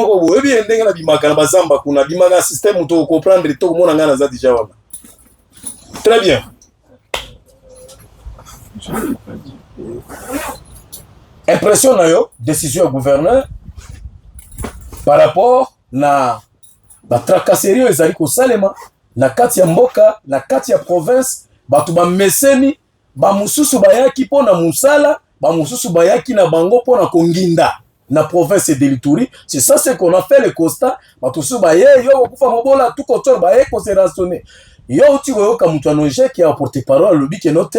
Oui, bien, ndenge bimaka na bazamba kuna bimaka système to comprendre to mona ngana za déjà wana. Très bien. Impression na yo décision du gouverneur par rapport na ba tracasserie ezali ko salema na kati ya mboka na kati ya province batu ba meseni ba mususu bayaki pona musala ba mususu bayaki na bango pona konginda na province de l'Ituri. C'est ça ce qu'on a fait le constat. Matusu baye yo kufa mobola tout contrôle baye considérationné. Yo uti ko yoka mutu anoje qui a porté parole lobi ke note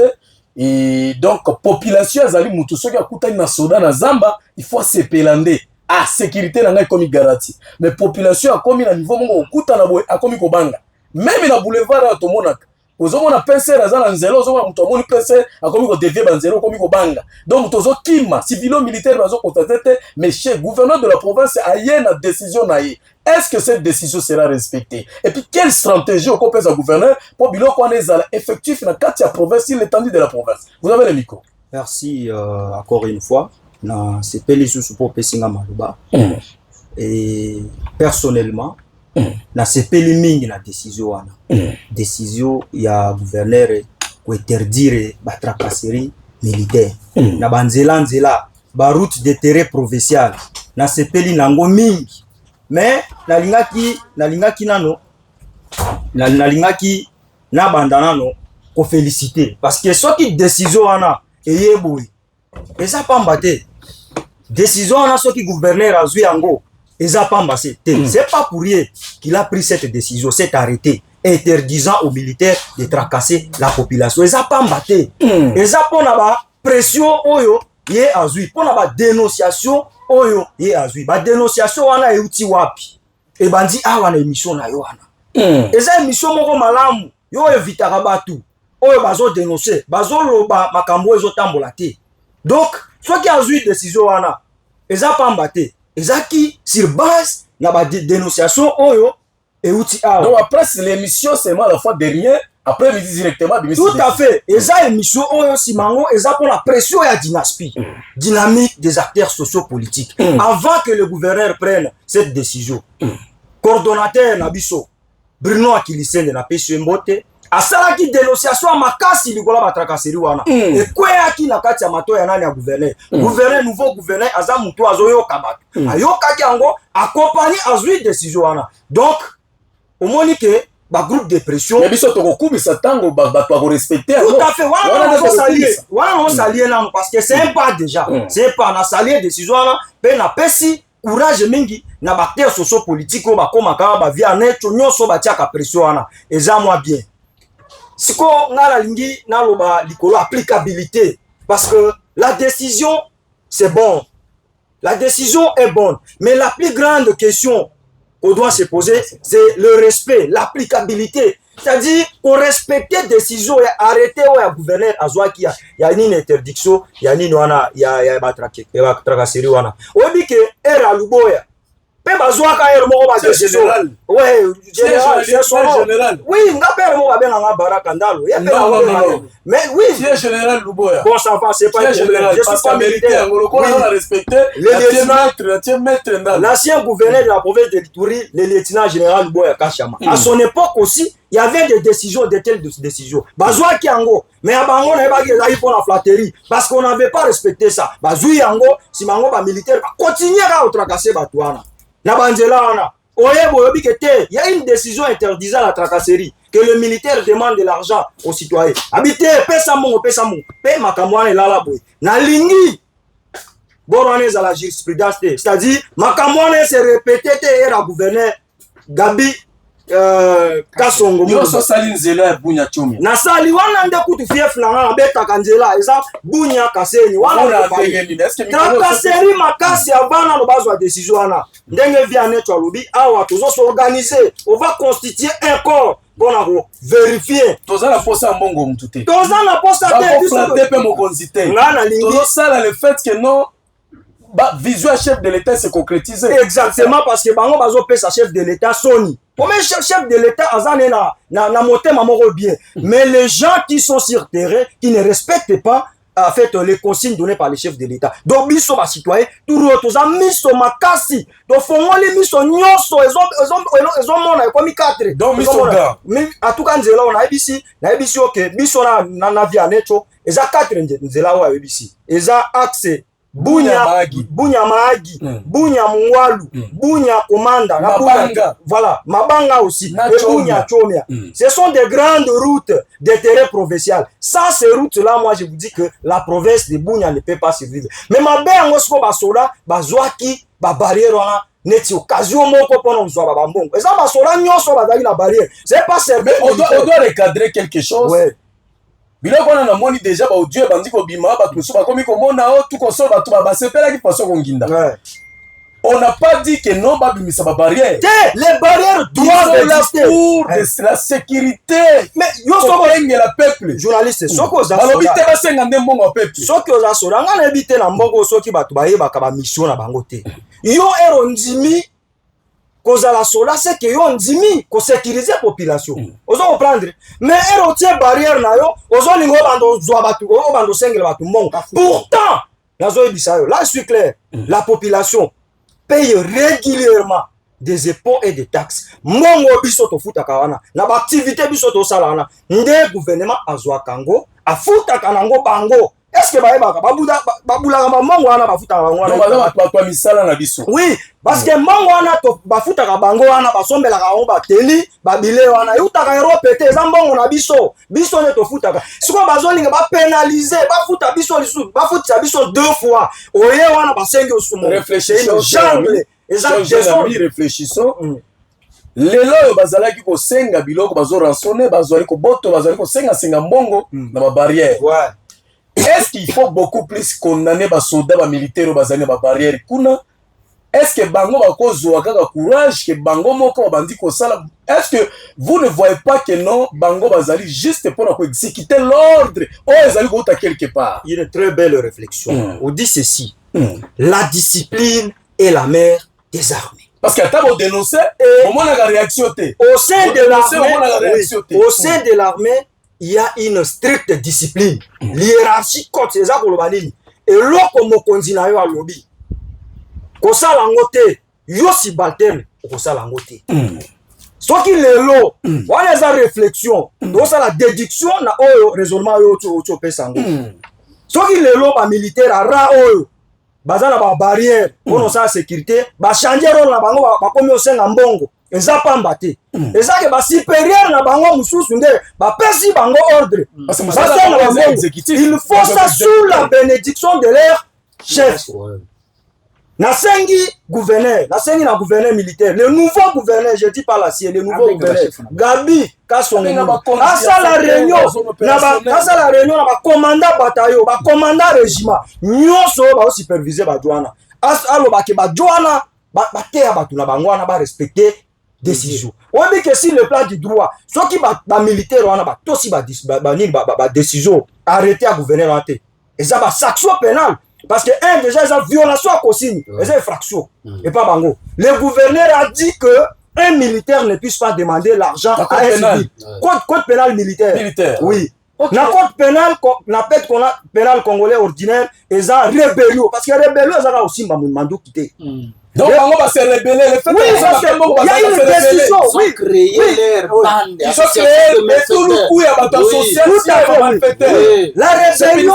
et donc population azali mutu soki akutani na soda na zamba il faut se pelande ah sécurité na ngai komi garantie mais population a komi na niveau mongo okuta na boy akomi ko banga même na boulevard ya tomonaka ozomona penseur azana nzelo ozomona mutu amoni penseur akomi ko devie banzelo komi ko banga donc tozo kima civilo militaire bazo constater mais chez gouverneur de la province aye na décision na ye. Est-ce que cette décision sera respectée? Et puis quelle stratégie au complet à gouverneur pour biloko on est effectif na kati ya province l'étendue de la province? Vous avez le micro. Merci encore une fois. Na sepeli sous pour pesinga maluba. Et personnellement na sepeli mingi na décision wana. Décision ya gouverneur ko interdire ba tracasserie militaire. Na banzela nzela ba route de terrain provincial. Na sepeli nango mingi. Mais nalingaki na bandanano ko féliciter parce que soki décision wana eyeboui eza pamba te décision wana soki gouverneur azui yango eza pamba te c'est pas pour rien qu'il a pris cette décision, cet arrêté interdisant aux militaires de tracasser la population. Eza pamba te eza pona ba pression oyo ye azui pona ba dénonciation oyo ye azui ba dénonciation wana euti wapi e bandi awa na émission na yo wana eza émission moko malamu yo evitaka batu oyo bazo dénoncer bazo loba makambo ezo tambola te. Donc soki azui décision wana eza pamba te eza ki sur base na ba dénonciation oyo euti awa. Donc après l'émission seulement la fois dernière après midi directement tout à fait eza émission oyo simango eza pour la pression ya dynastie dynamique des acteurs sociopolitiques avant que le gouverneur prenne cette décision. Coordonnateur Nabiso Bruno Akilisende na peso mbote asalaki dénonciation makasi likola ba tracasserie wana et kweyaki na kati ya mato ya nani ya gouverneur gouverneur nouveau gouverneur aza muto azoyoka bato ayokaki yango accompagné azui décision wana. Donc omoni ke ba groupe de pression mais biso to kokumisa tango ba to respecter tout à fait voilà on s'allier là parce que c'est pas déjà c'est pas na s'allier décision wana pe na pesi courage mingi na acteurs sociopolitiques ko ba koma ka ba via neto nyoso ba tiaka pression wana eza moi bien siko ngala lingi na loba likolo applicabilité parce que la décision c'est bon, la décision est bonne, mais la plus grande question qu'on doit se poser, c'est le respect, l'applicabilité. C'est-à-dire qu'on respecte les décisions et arrêter au gouverneur à Zoa qui y a une interdiction, il y a une wana, il y a tracasserie wana. On dit que era luboya. Pe bazoa ka ero mo ba décision. Ouais, général. Oui, ngapere mo ba ben nga baraka ndalo. Mais oui, c'est général luboya. Bon ça va, c'est pas général. Je suis pas militaire. On a respecté l'ancien gouverneur de la province de l'Ituri, le lieutenant général Luboya Kachama. À son époque aussi, il y avait des décisions, de telles décisions. Bazoua Kiango, mais à Bango, on a eu pour la flatterie, parce qu'on n'avait pas respecté ça. Bazoui Yango, si Mango va militaire, continuer à tracasser Batouana. Nabanzela, il y a une décision interdisant la tracasserie, que le militaire demande de l'argent aux citoyens. Habitez, paie ça mon, paie ma kamouane là, na lingi. Boronez à la jurisprudence, c'est-à-dire, ma kamouane s'est répété, et la gouverneur Gabi. Kasongo yo so sali nzela bunya chomi na sali wana nde kutu fief na nga beta kanzela eza bunya kaseni wana tracasserie makasi abana no bazwa décision wana ndenge via neto alobi awa tozo so organiser on va constituer un corps bon à vérifier toza la posa mbongo mutute toza la posa te pe mo konzite ngana lingi tozo sala le fait que non ba visuel chef de l'état se concrétise exactement parce que bango bazo pesa chef de l'état soni. Comme chef de l'état na moté mamo bien, mais les gens qui sont sur terrain qui ne respectent pas en fait les consignes données par les chefs de l'État. Donc biso ba citoyen tout toza miso makasi. Donc fongoli miso nyonso ils ont mona comme 4. Donc miso ga. Mais en tout cas nzela on a ebisi OK biso na via neto eza 4 nzela wa ebisi. Eza axe Bunya Mahagi, Bunya Mungwalu, Bunya Komanda, Mabanga. Voilà, Mabanga aussi, et Bunya Chomia. Ce sont des grandes routes de terrain provincial. Sans ces routes-là, moi je vous dis que la province de Bunya ne peut pas survivre. Mais ma belle, on se voit basola, bazwaki, ba barrière wana. Neti occasion moko pour nous voir babambongo. Et ça basola nyonso bazali la barrière. C'est pas sérieux. On doit recadrer quelque chose. Ouais. Biloko wana namoni déjà ba audio bandi ko bima ba tout ba komi ko mona o tout console ba tout ba sepela ki façon konginda. Ouais. On n'a pas dit que non ba bimisa ba barrière. Les barrières doivent exister pour la sécurité. Mais yo so la peuple. Journaliste soko za balobi te ba senga ndem mbongo peuple. Soki oza soda nga na ebite na mbongo soki bato bayebaka ba mission na bango te. Yo ero ndimi kozala sola c'est que yo ndimi ko sécuriser population. Ozo comprendre. Mais ero tie barrière na yo, ozo lingo bando zwa batu, o bando sengela batu mbongo. Pourtant, nazo ebisa yo. Là je suis clair. La population paye régulièrement des impôts et des taxes. Mbongo biso to futa kawana. Na ba activité biso to sala wana. Nde gouvernement azwa kango, afuta kanango bango. Est-ce que baebaka babula mbongo wana bafuta bango wana? Non, ba misala na biso. Oui, parce que mbongo wana to bafuta bango wana basombela ka on bateli, babile wana yutaka Europe te za mbongo na biso. Biso ne to futa ka. Siko bazolinga ba pénaliser, bafuta biso lisu, bafuta biso 2 fois. Oye wana basengi osumo. Réfléchissons. Jungle. Réfléchissons. Lelo yo bazalaki ko senga biloko bazo ransonner, bazali ko boto, bazali ko senga mbongo na ba barrière. Ouais. Est-ce qu'il faut beaucoup plus condamner les soldats, les militaires, les barrières? Est-ce que Bango va causer courage, que Bango moko bandi ko sala? Est-ce que vous ne voyez pas que non, Bango bazali juste pour exécuter l'ordre? Oh, ils allaient go quelque part. Il y a une très belle réflexion. On dit ceci. La discipline est la mère des armées. Parce qu'à table dénoncer, au moins la réaction au sein de l'armée, il y a une stricte discipline. L'hiérarchie côté c'est ça pour le banini. Et l'autre mokonzi na yo alobi. Ko sala ngote, yo si baltem, ko sala ngote. Ce qui le lo, on les a réflexion, donc ça la déduction na oyo raisonnement yo to pesango. Ce qui le lo ba militaire a ra oyo. Bazana ba barrière, on sa sécurité, ba changer rôle na bango ba komi osenga mbongo. Eza pamba te. Eza ke ba supérieur na bango mususu nde ba pesi bango ordre. Il faut ça sous la bénédiction de leur chef. Nasengi gouverneur, nasengi na gouverneur militaire, le nouveau gouverneur, je dis pas la sienne, le nouveau gouverneur, Gabi Kassongo. À ça la réunion, na ba commandant bataillon, ba commandant régiment, nyonso ba superviser ba douana. Alo ba ke ba douana, ba te ba tuna bango na ba respecter décision. On dit que si le plan du droit, ceux qui ba militaire wana ba tosi ba décision, arrêter à gouverneur ante. Et ça ba sanction pénale. Parce que déjà ils ont violation à consigne, ils ont infraction et pas bango. Le gouverneur a dit que un militaire ne puisse pas demander l'argent à un civil. Code pénal militaire. Oui. Na code pénal, na pénal congolais ordinaire, ils ont rébellion parce que rébellion ils ont aussi mandou quitté. Donc, on va se rebeller. Le fait oui, ça c'est bon. Il y a une décision. Oui, créer leur bande. Ils ont créé tout le coup à bateau social. La rébellion,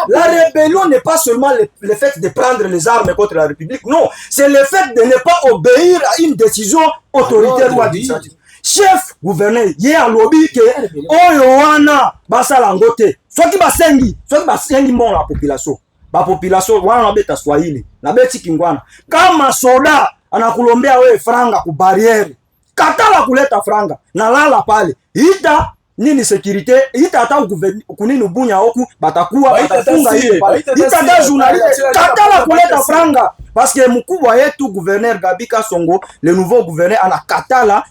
la rébellion n'est pas seulement le fait de prendre les armes contre la République. Non, c'est le fait de ne pas obéir à une décision autoritaire ou administrative. Chef gouverneur, il y a un lobby que Oyoana basala ngote. Soit qui basengi mon la population. Ba population wana na beta Swahili na beti kingwana kama soda anakulombea wewe franga ku barriere katala kuleta franga na lala pale ita nini sécurité ita hata kunini bunya huku batakuwa batafunga ile pale ita da journaliste katala kuleta franga parce que mkubwa yetu gouverneur Gabi Kassongo le nouveau gouverneur anakatala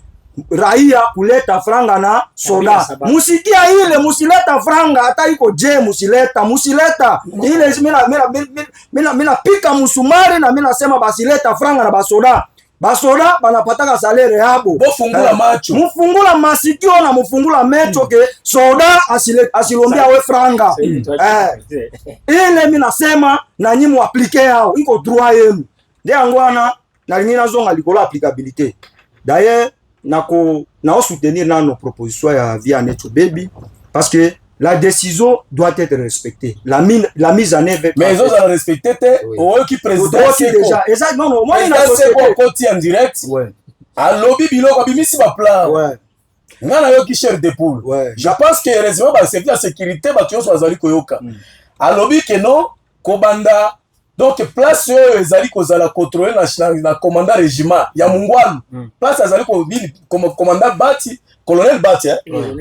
raia kuleta franga na soda. Musikia ile musileta franga hata iko je musileta. Ile mina pika musumari na mina sema basileta franga na basoda. basoda banapataka salaire yabo bofungula macho mufungula masikio na mufungula mecho ke soda asilombia we franga ile mi nasema na nyi muaplike yao iko droit yenu nde yango wana nalingi nazonga likolo applicabilité d'ailleurs nao soutenir nano proposition ya Via Necho Baby parce que la décision doit être respectée. La mise en œuvre. Mais ils ont respecté. Oui. Qui président déjà. Exact. Non, non. Moi, il a côté en direct. Ouais. À lobby bilo, bimisi ba plan. Ouais. Ngana yo qui cher de poule. Ouais. Je pense que heureusement ba c'est la sécurité ba tuyo bazali koyoka. À lobby que non kobanda donc place yo ezali kozala contrôler na commandant régiment ya Mungwalu. Place ezali ko nini comme commandant Bati colonel Bati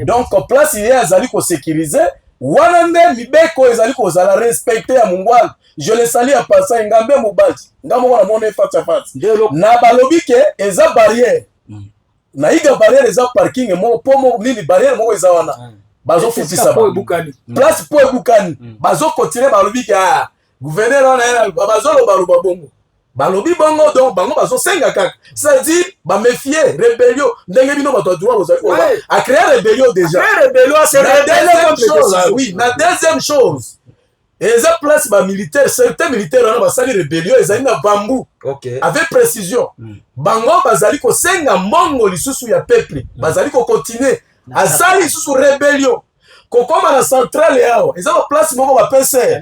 donc place il ezali ko sécuriser wana nde mibeko ezali ko zala respecter ya Mungwalu. Je le salue à passer ngambe mobati ngamo na mona face à face na balobi ke eza barrière na iga barrière eza parking mo pomo nini barrière mo eza wana bazo futisa place po ebukani bazo continuer balobi ke gouverneur wana bazo lo baluba bongo balobi bongo donc bango bazo senga kaka c'est-à-dire ba méfier rébellion ndenge bino bato droit vous a créer rébellion déjà rébellion c'est rébellion oui la deuxième chose eza place ba militaire certains militaires wana basali rébellion ezali na bambou avec précision bango bazali ko senga mbongo lisusu ya peuple bazali ko continuer azali lisusu rébellion kokoma na centrale yao eza ba place moko ba PC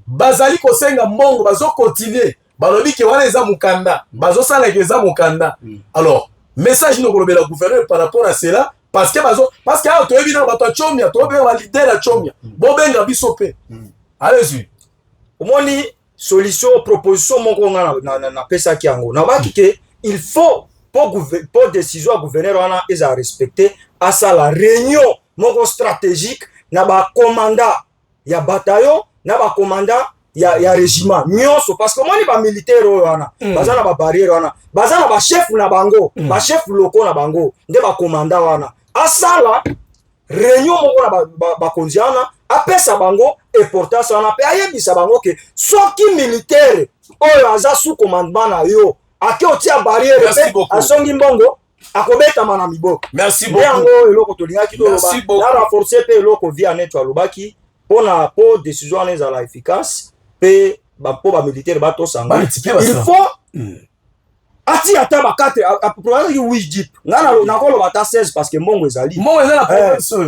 bazali ko senga mbongo bazo continuer balobi ke wana eza mukanda bazo sala ke eza mukanda alors message no kolobela gouverneur par rapport à cela parce que ato yebi na bato chomia to be wa leader a chomia bo benga biso pe allez-y omoni solution proposition moko na pesa ki yango na baki ke il faut pour décision à gouverneur wana eza respecter à ça la réunion moko stratégique na ba commandant ya bataillon na ba commandant ya régiment nyonso parce que moni ba militaire wana baza na ba barrière wana baza na ba chef na bango ba chef locaux na bango nde ba commandant wana asala réunion moko na ba konziana apesa bango importance wana pe ayebisa bango ke soki militaire oyo aza sous commandement na yo ake otia barrière pe asongi mbongo akobetama na miboko. Merci beaucoup. Yango eloko tolingaki toloba na renforcer pe eloko Via Necho alobaki pona po décision wana ezala efficace pe po ba militaire bato sanga il faut ati ata ba 4 problème ki 8 jeep ngana nakoloba ta 16 parce que mbongo ezali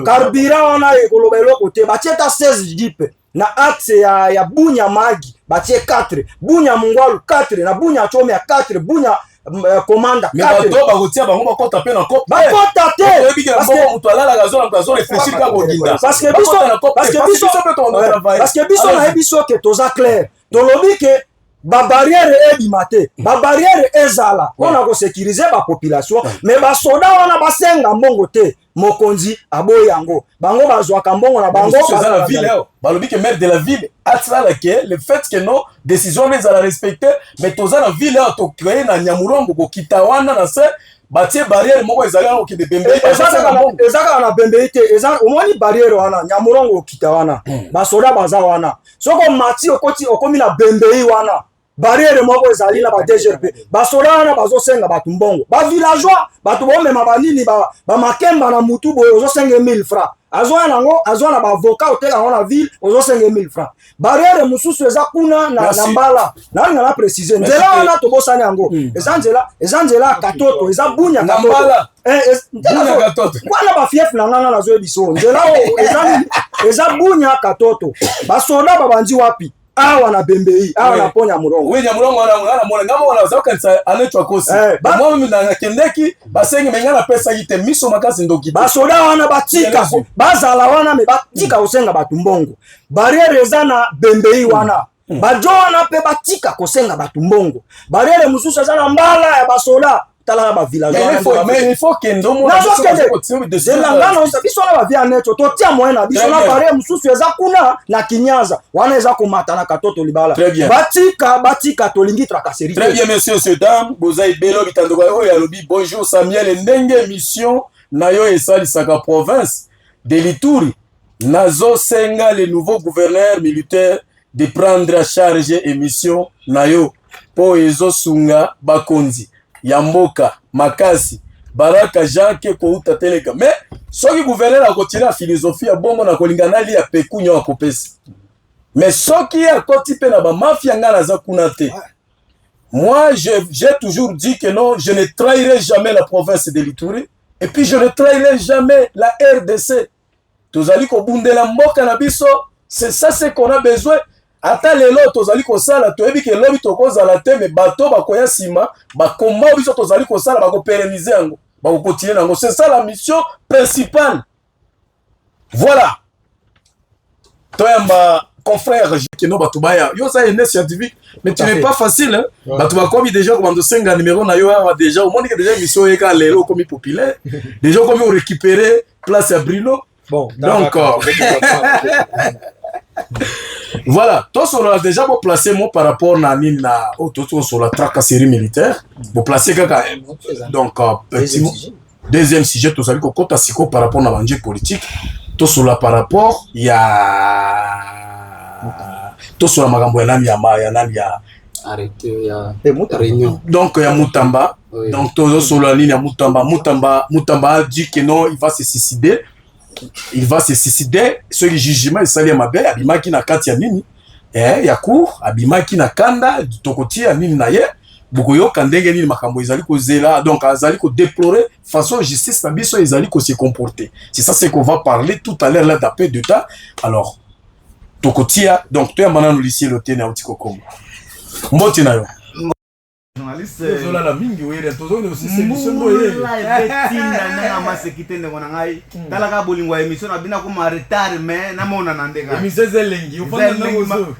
carburant wana ekoloba eloko te batie ta 16 jeep na axe ya Bunya Magi batie 4 Bunya Mungwalu 4 na Bunya Chome ya 4 Bunya commanda 4 mais ba rotia bango ba kota pe na cop ba kota te parce que mutu alala gazo réfléchir ka kodinda parce que biso na biso ke toza clair tolobi ke ba barrière ebimate ba barrière ezala ona ko sécuriser ba population mais ba soda wana basenga mbongo te mokonzi aboyango bango bazwaka mbongo na bango dans la ville balobi que maire de la ville atala que le fait que non décision mais à la respecter mais toza na ville to créer na Nyamurongo ko kitawana na se batie barrière moko ezali ko de bembe ezaka na bembe te ezaka omoni barrière wana Nyamurongo kitawana ba soda baza wana soko mati okomi na bembe wana barrière moko ezali na ba DGRP ba soda wana bazo senga batu mbongo ba villageois batu bomema banini ba makemba na mutu boyo ozo senga 1000 francs azwa na ba avocat otela na ville ozo senga 1000 francs barrière mususu eza kuna na mbala na nga na préciser nzela wana to bosani yango eza nzela katoto eza bunya katoto bunya katoto wana ba fief na ngana na zo biso nzela eza bunya katoto ba soda babandi wapi awa na bembei awa na ponya murongo oui Nyamurongo wana mona ngamo wana zakanisa anetwa kosi moi na kendeki basengi mengana pesa yite miso makasi ndoki basoda wana batika bazala wana me batika kosenga batu mbongo barrière eza na bembei wana bajo wana pe batika kosenga batu mbongo barrière mususu eza na mbala ya basoda tala ba village mais il faut que ndomo de langano biso na ba Via Necho to tia moyen na biso na barrière mususu eza kuna na Kinyaza wana eza komata na katoto libala batika tolingi tracasserie. Très bien messieurs dames bozai belo bitandoko oyo alobi bonjour Samuel ndenge mission na yo esali saka province de l'Ituri nazo senga le nouveau gouverneur militaire de prendre à charge émission na yo po ezo sunga bakonzi ya mboka makasi Baraka Jean ke kouta teleka mais soki gouverneur a continuer philosophie ya bongo na kolingana li ya pekunyo ya kopesi mais soki ya koti pe na ba mafia ngana za kuna te. Moi j'ai toujours dit que non, je ne trahirai jamais la province de l'Ituri et puis je ne trahirai jamais la RDC. Tozali ko bundela mboka na biso, c'est ça ce qu'on a besoin. Ata lelo tozali ko sala toyebi ke lobi tokoza la te mais bato bakoya sima ba komba biso tozali ko sala ba ko pérenniser yango. C'est ça la mission principale. Voilà. Toi, ma confrère, yo ça est scientifique, mais tu n'es pas facile. Hein? Ouais. Tu vas comme déjà comme de 5 numéros na yo déjà au monde que déjà mission est quand les comme populaire. Déjà comme on récupérer place à Brilo. Bon, donc voilà, toi on a déjà pour placer moi par rapport à Nina autour sur la tracasserie militaire. Pour placer quelqu'un donc deuxième sujet tout ça que quand asiko par rapport à l'enjeu politique, tout sur la par rapport il y a tout sur la magambo ya arrêté il y a réunion. Donc il y a Mutamba. Oui. Donc tout sur la ligne Mutamba a dit que non, il va se suicider. Il va se suicider. Ce jugement il s'allie à ma belle abimaki na kati ya nini ya cour abimaki na kanda tokoti ya nini na ye bukoyo kandenge nini makambo ezali ko zela donc azali ko déplorer façon justice na biso ezali ko se comporter. C'est ça ce qu'on va parler tout à l'heure là d'après de temps. Alors tokotia donc toi mana no lycée loté na utiko komo mboti na yo journaliste zola la mingi were tozone aussi c'est mission boye la betina na masekite ndeko na ngai tala ka bolingwa émission na bina ko ma retard mais na mona na ndeka émission zelengi ufanda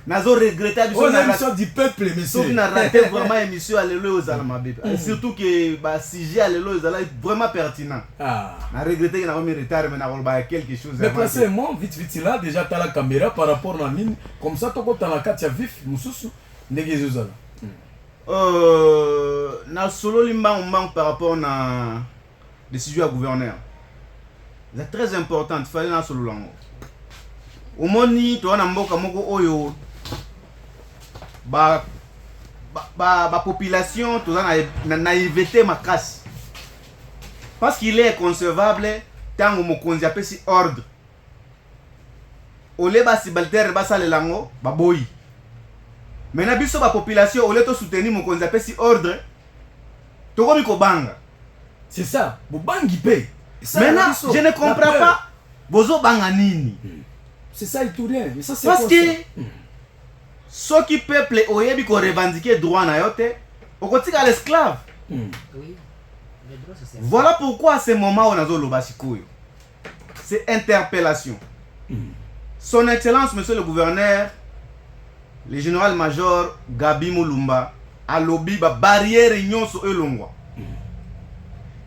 na zo regretter biso na émission du peuple monsieur on a raté vraiment émission alelo ozala mabepe surtout que ba sujet alelo ozala vraiment pertinent na regretter na ko retard mais na ko ba quelque chose mais placez-moi vite là déjà t'as la caméra par rapport na mine comme ça toko tala katia vif mususu ndege zozala. Na solo limba par rapport na décision à gouverneur. C'est très important, il fallait na solo lango. Omoni to na mboka moko oyo ba population to na naïveté makasi. Parce qu'il est inconcevable tango mokonzi apesi ordre. Ole ba sibalter ba sale lango ba boyi. Maintenant, biso la population, au lieu de soutenir mon konzi apesi ordre, tokomi ko banga. C'est ça, bo bangi pe. Maintenant, je ne comprends pas bozo banga nini. C'est ça il tout rien. Ça c'est parce que ceux qui peuple oyebi ko revendiquer droit na yote, okotika l'esclave. Voilà pourquoi à ce moment on a zo loba sikoyo. C'est interpellation. Son Excellence monsieur le gouverneur le général-major Gabi Mulumba a lobby ba barrière nyonso elongwa.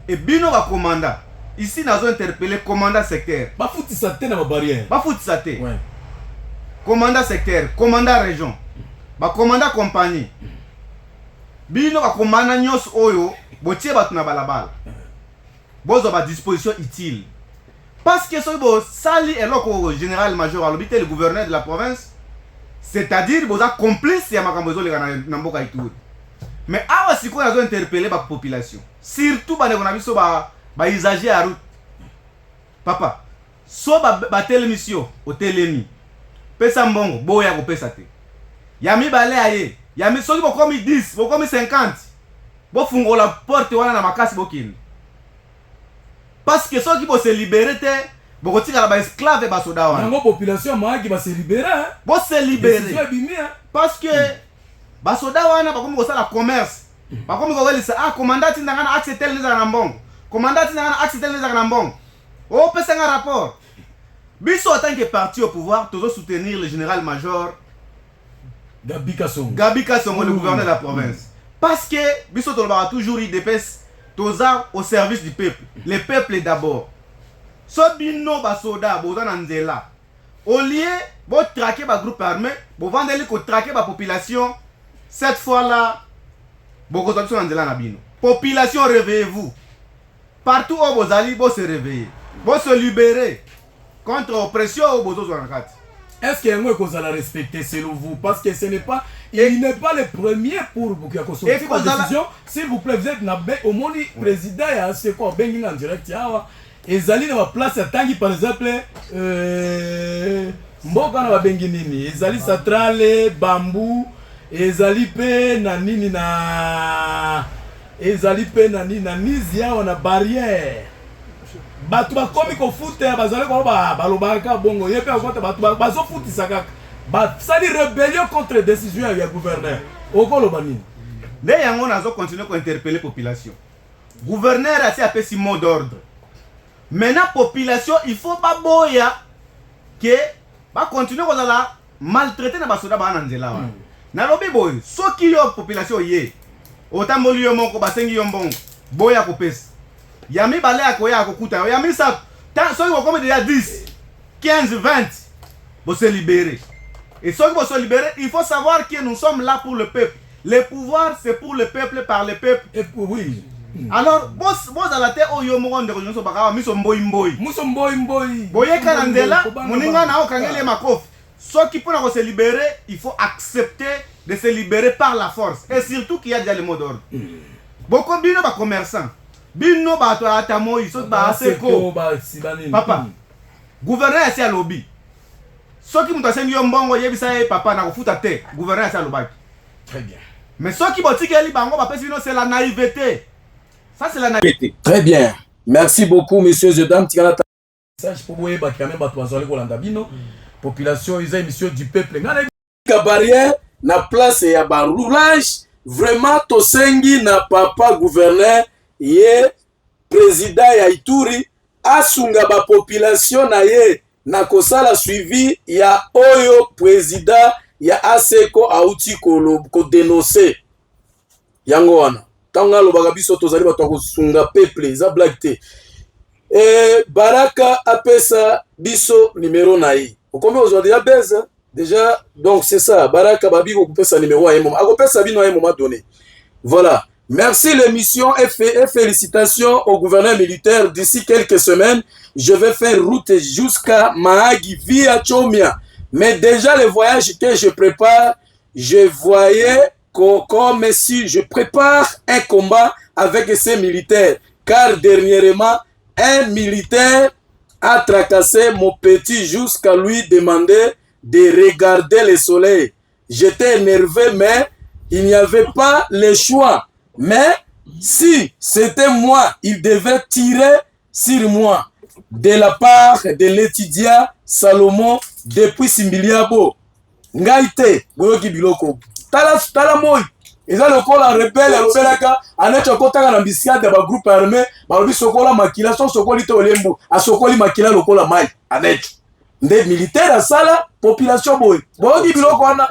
Et bino ba commandant ici nazo interpellé commandant secteur. Ba fouti sa te na ba barrière. Ba fouti sa te. Ouais. Commandant secteur, commandant région, ba commandant compagnie. Bino ba commandant nyonso oyo botie batu na balabala. Bozo ba disposition utile. Parce que so bo sali eloko général-major a lobby le gouverneur de la province. C'est-à-dire que vous êtes complice à ma cambozo na mboka Ituri. Mais awa siko na zo interpeller ba population. Surtout ba ndeko na biso ba usager à route. Papa, so ba télémission au télémi. Pesa mbongo boya ko pesa te. Yami balé aye. Yami so ko komi 10, bo komi 50. Bo fungo la porte wana na makasi bokini. Parce que so ki bo se libérer te bon quand il y a des esclaves et des soldats, la population va se libérer. Bon se libérer. Parce que les soldats wana pas comme ça la commerce. Pas comme ça ah commandant il n'a pas accepté les arambons. Commandant il n'a pas accepté les arambons. Oh peut un rapport. Biso en tant que parti au pouvoir, toujours soutenir le général-major Gabi Kassongo. Gabi Kassongo le gouverneur de la province. Parce que biso tolba toujours il dépêche toza au service du peuple. Le peuple d'abord. So bino ba soda boza na nzela au lieu bo traquer ba groupe armé bo vandeli ko traquer ba population cette fois là bo ko tso na nzela na bino population réveillez-vous partout où bozali bo se réveiller bo se libérer contre oppression au bozo zo na kati est-ce qu'il y a un qu'on a respecté selon vous? Parce que ce n'est pas, il n'est pas le premier pour vous qui a sorti votre décision. S'il vous plaît, vous êtes au moins président et à ce qu'on bengi en direct. Et Zali na place à Tangi par exemple, mboka na bengi nini? Zali Satrale, Bambou, et Zali pe na nini na, et Zali pe na nini na Nizia on a barrière. Batu ba komi ko foot bazale ko balobaka bongo yepe akote batu bazo foot sakaka ba sali rébellion contre décision ya gouverneur okolo banini ne yango nazo continuer ko interpeller population gouverneur asi apesi mot d'ordre maintenant population il faut pas boya que ba continuer ko la maltraiter na basoda ba na nzela wa na lobi boy soki yo population ye otamboli yo moko basengi yo mbongo boya ko pesa Yami balé à quoi à Kokuta, Yami ça, ceux qui vont comme déjà 10, 15, 20, vont se libérer. Et ceux qui vont se libérer, il faut savoir que nous sommes là pour le peuple. Le pouvoir, c'est pour le peuple, par le peuple. Et oui. Alors, moi dans la terre, oh yo mo de rejoindre Baka, mi so mboy. Muso mboy. Boye kanandela, moninga na okangele makof. Ceux qui pour se libérer, il faut accepter de se libérer par la force. Et surtout qu'il y a déjà le mot d'ordre. Beaucoup de nos commerçants. Bino bato atamo iso ba seko papa gouverneur esi alobi soki muto asengi yo mbongo yebisa ye papa na kofuta te gouverneur esi alobaki très bien mais soki botikeli bango bapesi bino c'est la naïveté ça c'est la naïveté très bien merci beaucoup messieurs et dames tikana message pour boye ba quand même bato azali kolanda bino population isa émission du peuple ngana ka barrière na place ya ba roulage vraiment tosengi na papa gouverneur ye président ya Ituri asunga ba population na ye na kosala suivi ya oyo président ya ASECO auti ko dénoncer yango wana tanga lobaka biso tozali bato kosunga peuple za black te Baraka apesa biso numéro na ye okombe aujourd'hui déjà donc c'est ça Baraka babi ko pesa numéro à un moment akopesa bino à un moment donné voilà. Merci l'émission et félicitations au gouverneur militaire. D'ici quelques semaines, je vais faire route jusqu'à Mahagi via Chomia. Mais déjà le voyage que je prépare, je voyais comme si je prépare un combat avec ces militaires. Car dernièrement, un militaire a tracassé mon petit jusqu'à lui demander de regarder le soleil. J'étais énervé, mais il n'y avait pas le choix. Mais si c'était moi, il devait tirer sur moi de la part de l'étudiant Salomon depuis Simbiliabo. Ngaite, boyoki biloko. Tala moi. Eza lokola rebelle robelaka anecho kotanga na bisika de ba groupe armé, balobi sokola makila so sokoli to lembo, asokoli makila lokola mai anecho. Nde militaire asala population boy. Boyoki biloko wana.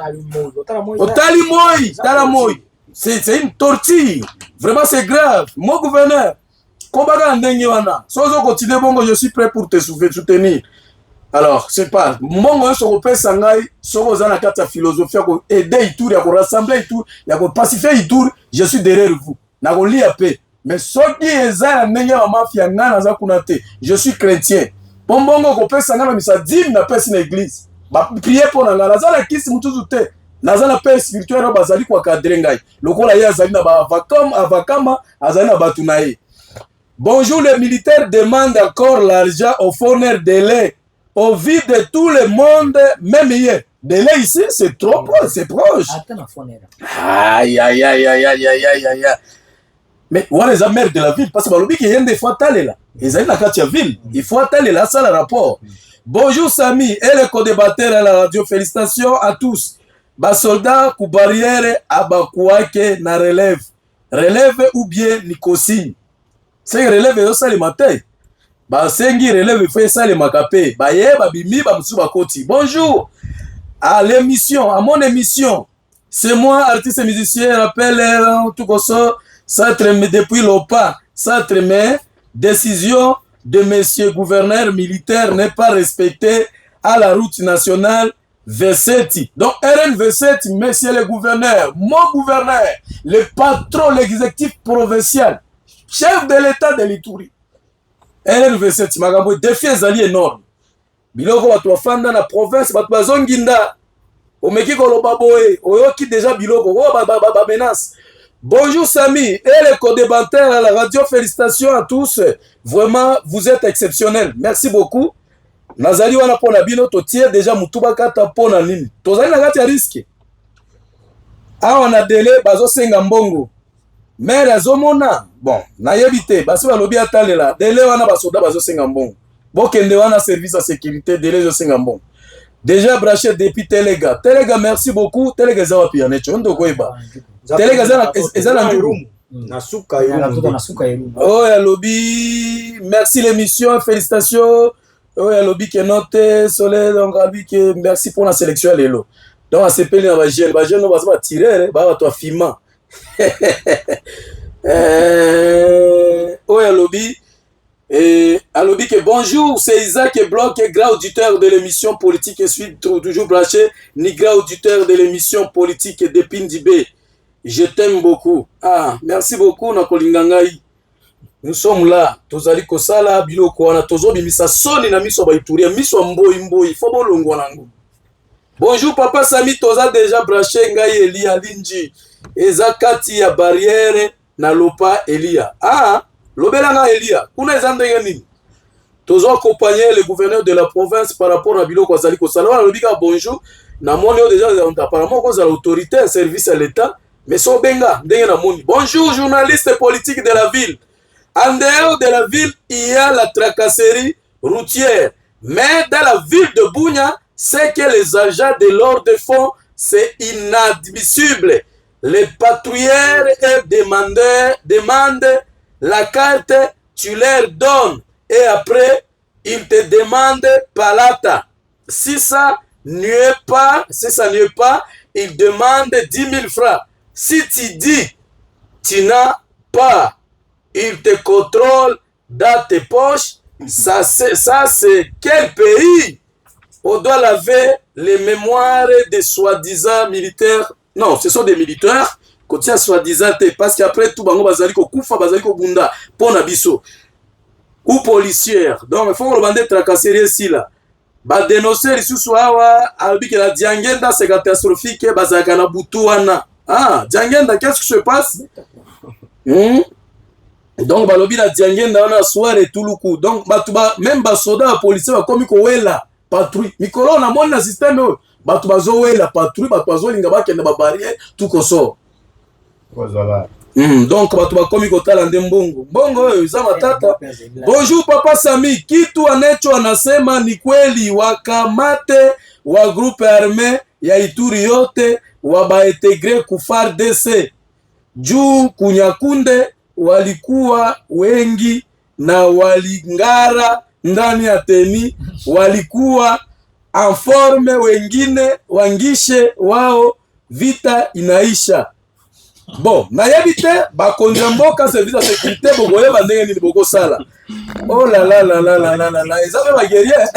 Otali moi, tala moi. C'est une torture. Vraiment, c'est grave. Mon gouverneur, je suis prêt pour te soutenir. Alors, c'est pas. Mon philosophie, aider Itour, rassembler Itour, pacifier Itour, je suis derrière vous. Mais ce qui est la mafia, je suis chrétien. L'église. Priez pour la nazana paix spirituelle bazali kwa kadrengai lokola ya azali na ba avakama azali na batunaye. Bonjour, les militaires demandent encore l'argent au fourneur de lait au vu de tout le monde, même hier. De lait ici c'est trop proche, c'est proche. Aïe aïe aïe aïe aïe aïe aïe aïe. Mais on les a maire de la ville parce que balobi qu'il y a des fois talé là. Ils ont la carte ville, il faut aller là ça le rapport. Bonjour Samy et les co-débatteurs à la radio, félicitations à tous. Ba soldat ku barrière abakuake na relève ou bien ni consigne c'est relève yo sale matin ba sengi relève fait sale makape ba ye ba bimi ba musu ba koti. Bonjour à l'émission, à mon émission, c'est moi artiste musicien rappelle tout comme ça depuis l'OPA ça mais décision de monsieur gouverneur militaire n'est pas respectée à la route nationale V7. Donc RN27, monsieur le gouverneur, mon gouverneur, le patron, l'exécutif provincial, chef de l'état de l'Ituri. RN27, Magambo, défi est énorme. biloko bato bafanda na province bato bazonginda omeki koloba boye oyoki déjà biloko ba menace. Bonjour Samy et les co-débatteurs à la radio, félicitations à tous, vraiment vous êtes exceptionnels, merci beaucoup. Nazali wana pona bino to tie déjà mutuba kata pona nini tozali na kati ya risque awa na délai bazo senga mbongo mais azomona bon nayebi te basi balobi atalela délai wana basoda bazo senga mbongo bokende wana service à sécurité délai zo senga mbongo déjà branché depuis Telega merci beaucoup Telega za wapi anecho ndo koiba Telega za na ndurumu nasuka irumu oh ya lobby merci l'émission félicitations. Oui, à l'objet que note soleil donc que merci pour la sélection lelo. Donc à ce pays na ba jeune no ba tirer ba to fima. Oui, à l'objet que bonjour, c'est Isaac Bloch, grand auditeur de l'émission politique et suis toujours branché, ni grand auditeur de l'émission politique de Pindibé. Je t'aime beaucoup. Ah, merci beaucoup na kolingangai. Nous sommes là, tozali kosala biloko wana tozo bimisa soni na miso ba ituria miso mboi fo bolongo nango. Bonjour papa Samy toza déjà branché ngai Elia Linji eza kati ya barrière na lopa Elia. Ah, lobela nga Elia kuna eza ndenge nini? Tozo accompagner le gouverneur de la province par rapport à biloko azali kosala wana lobika bonjour na moni déjà apparemment cause l'autorité un service à l'état mais so benga ndenge na moni. Bonjour journaliste politique de la ville. En dehors de la ville, il y a la tracasserie routière. Mais dans la ville de Bunia, c'est que les agents de l'ordre font, c'est inadmissible. Les patrouilleurs et demandent la carte, tu leur donnes. Et après, ils te demandent palata. Si ça n'est pas, ils demandent 10 000 francs. Si tu dis, tu n'as pas, il te contrôle dans tes poches. Ça c'est quel pays? On doit laver les mémoires des soi-disant militaires. Non, ce sont des militaires. Quand il y a soi-disant, parce qu'après tout, bango bazali ko kufa, bazali ko bunda, pon abiso. Ou policière. Donc, il faut que le tracasserie ici là. Ba dénoncer les sous-soawa, albi que la diangenda c'est catastrophique, bazaka na butuana. Ah, diangenda, qu'est-ce qui se passe? Donc balobi la diangenda na soirée tout le coup. Donc batuba même ba soda policier ba komi ko wela patrouille. Mikolo na mon na système batu bazo wela patrouille batu bazo linga ba kende ba barrière tout koso. Donc batu ba komi ko tala ndembongo. Bongo za matata. Bonjour papa Samy, kitu anacho anasema ni kweli wakamate wa groupe armé ya Ituri yote wabaintegre ku FARDC. Juu Kunyakunde walikuwa wengi na walingara ndani ya teni, walikuwa informe wengine wangishe wao, vita inaisha. Bon, na yebite bakonja mboka service de sécurité bogoye bandenge ni boko sala. Oh là là là là là là là, ils avaient ma guerrière.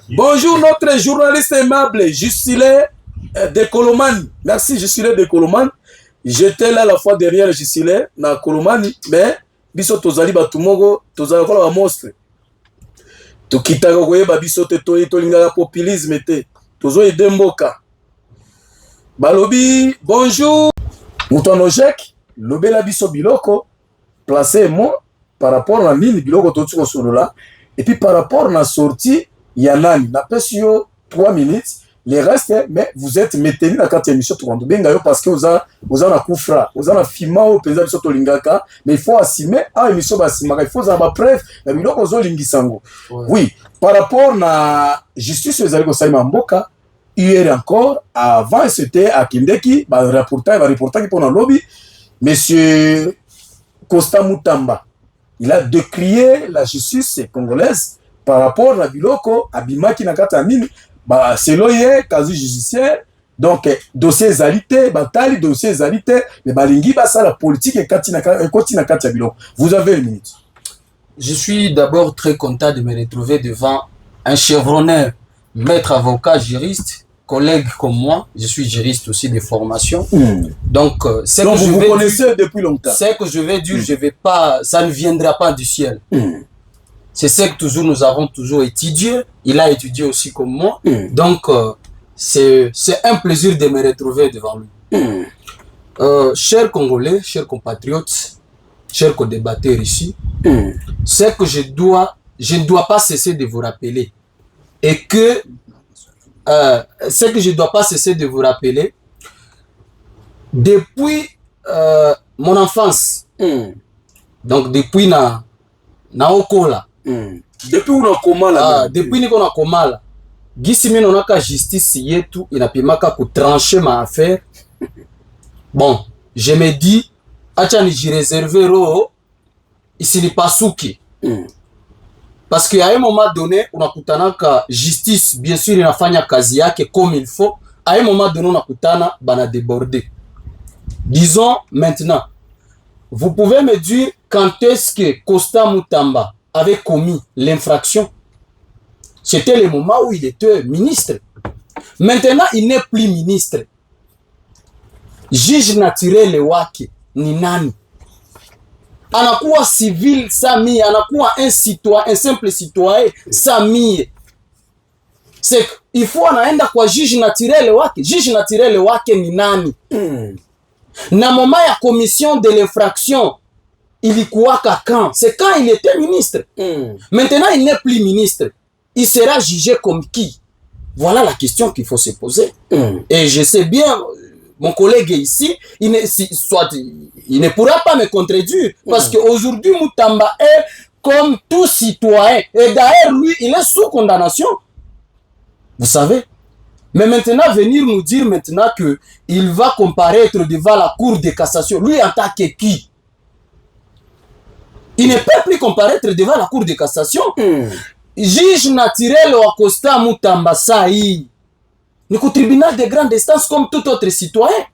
Bonjour notre journaliste aimable, Jusile de Colomani. Merci Jusile de Colomani. J'étais là la fois derrière Jusile na Colomani, mais biso tozali batumogo, tozali kola ba monstre. Tokitaka koyeba biso te tolinga populisme te. Tozo edemboka. Balobi, bonjour. Moutonojek, lobela biso biloko, placé moi par rapport à nini biloko totuko solola, et puis par rapport à la sortie, yanani, na pesio 3 minutes, les restes, mais vous êtes maintenus dans la 4e émission tout benga parce que vous avez un koufra, vous avez un fima au président biso tolingaka, mais il faut assumer à émission basimaka, il faut avoir preuve, mais biloko zo lingisango. Oui, par rapport à justice aux algo saima mboka. Hier encore, avant c'était à Kindeki, reportant qui pour le lobby, monsieur Costa Mutamba, il a décrié la justice congolaise par rapport à Biloko, à Bimaki Nakatamine, c'est l'OIE, quasi judiciaire, donc dossier zalité, bataille, dossier zalité, mais Balingi, ça la politique et Katina Katia Biloko. Vous avez une minute. Je suis d'abord très content de me retrouver devant un chevronné, maître avocat, juriste, collègue comme moi, je suis juriste aussi de formation. Donc, vous connaissez depuis longtemps. Ce que je vais dire, je vais pas, ça ne viendra pas du ciel. C'est ce que toujours nous avons toujours étudié. Il a étudié aussi comme moi. Donc, c'est un plaisir de me retrouver devant lui. Chers Congolais, chers compatriotes, chers co-débatteurs ici, c'est que je ne dois pas cesser de vous rappeler. Et que ce que je ne dois pas cesser de vous rappeler, depuis mon enfance, donc depuis na okola, depuis unakomala, depuis niko nakomala, gisi mimi naonaka justice yetu inapimaka kutrancher ma affaire. Bon, je me dis, acha nijireserve roho isinipasuki. Parce qu'à un moment donné, unakutanaka justice, bien sûr, inafanya kazi yake comme il faut. À un moment donné, unakutana bana déborder. Disons maintenant, vous pouvez me dire quand est-ce que Costa Mutamba avait commis l'infraction? C'était le moment où il était ministre. Maintenant, il n'est plus ministre. Juge naturel wake ni nani? Anakuwa civil sami, anakuwa un citoyen, un simple citoyen sami. C'est il faut anaenda kwa juge naturel wake. Juge naturel wake ni nani? Na moment ya commission de l'infraction ilikuwaka quand? C'est quand il était ministre. Maintenant il n'est plus ministre. Il sera jugé comme qui? Voilà la question qu'il faut se poser. Et je sais bien, mon collègue ici, il ne pourra pas me contredire. Parce qu'aujourd'hui, Mutamba est comme tout citoyen. Et d'ailleurs, lui, il est sous condamnation. Vous savez? Mais maintenant, venir nous dire maintenant qu'il va comparaître devant la Cour de cassation. Lui, en tant que qui? Il ne peut plus comparaître devant la Cour de cassation. Juge naturel wa Costa Mutamba Saï. Ni au tribunal de grande instance comme tout autre citoyen.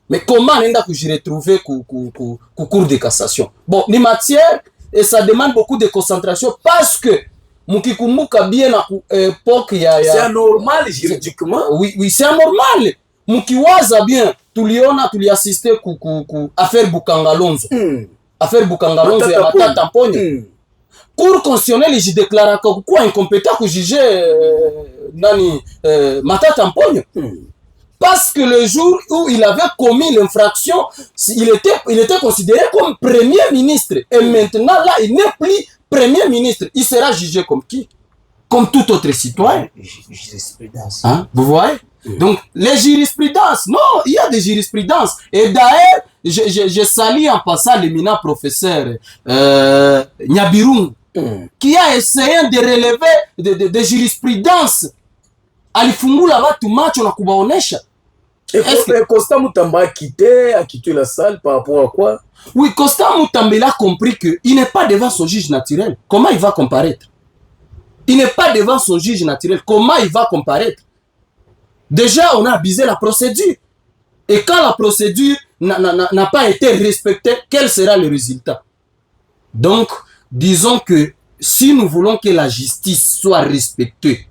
Mais comment on a pu retrouver au cours de cassation? Bon, ni matière, et ça demande beaucoup de concentration parce que Mukikumbuka bien à l'époque, c'est anormal juridiquement. Oui, c'est anormal. Mukiwaza bien, tu lui assisté à affaire Bukangalonzo. Affaire Bukangalonzo ya Matata Mponyo. Cour constitutionnelle, je déclare quoi incompétent pour juger Matata Mponyo. Parce que le jour où il avait commis l'infraction, il était considéré comme premier ministre. Et maintenant, là, il n'est plus premier ministre. Il sera jugé comme qui? Comme tout autre citoyen. Jurisprudence. Hein? Vous voyez? Donc, les jurisprudences, non, il y a des jurisprudences. Et d'ailleurs, je salue en passant l'éminent professeur Nyabirung, qui a essayé de relever des jurisprudences. Alifungula watu macho na kubaonesha. Et Costa Mutamba a quitté la salle par rapport à quoi? Oui, Costa Mutamba il a compris qu'il n'est pas devant son juge naturel. Comment il va comparaître? Il n'est pas devant son juge naturel. Comment il va comparaître? Déjà, on a abusé la procédure. Et quand la procédure n'a pas été respectée, quel sera le résultat? Donc, disons que si nous voulons que la justice soit respectée,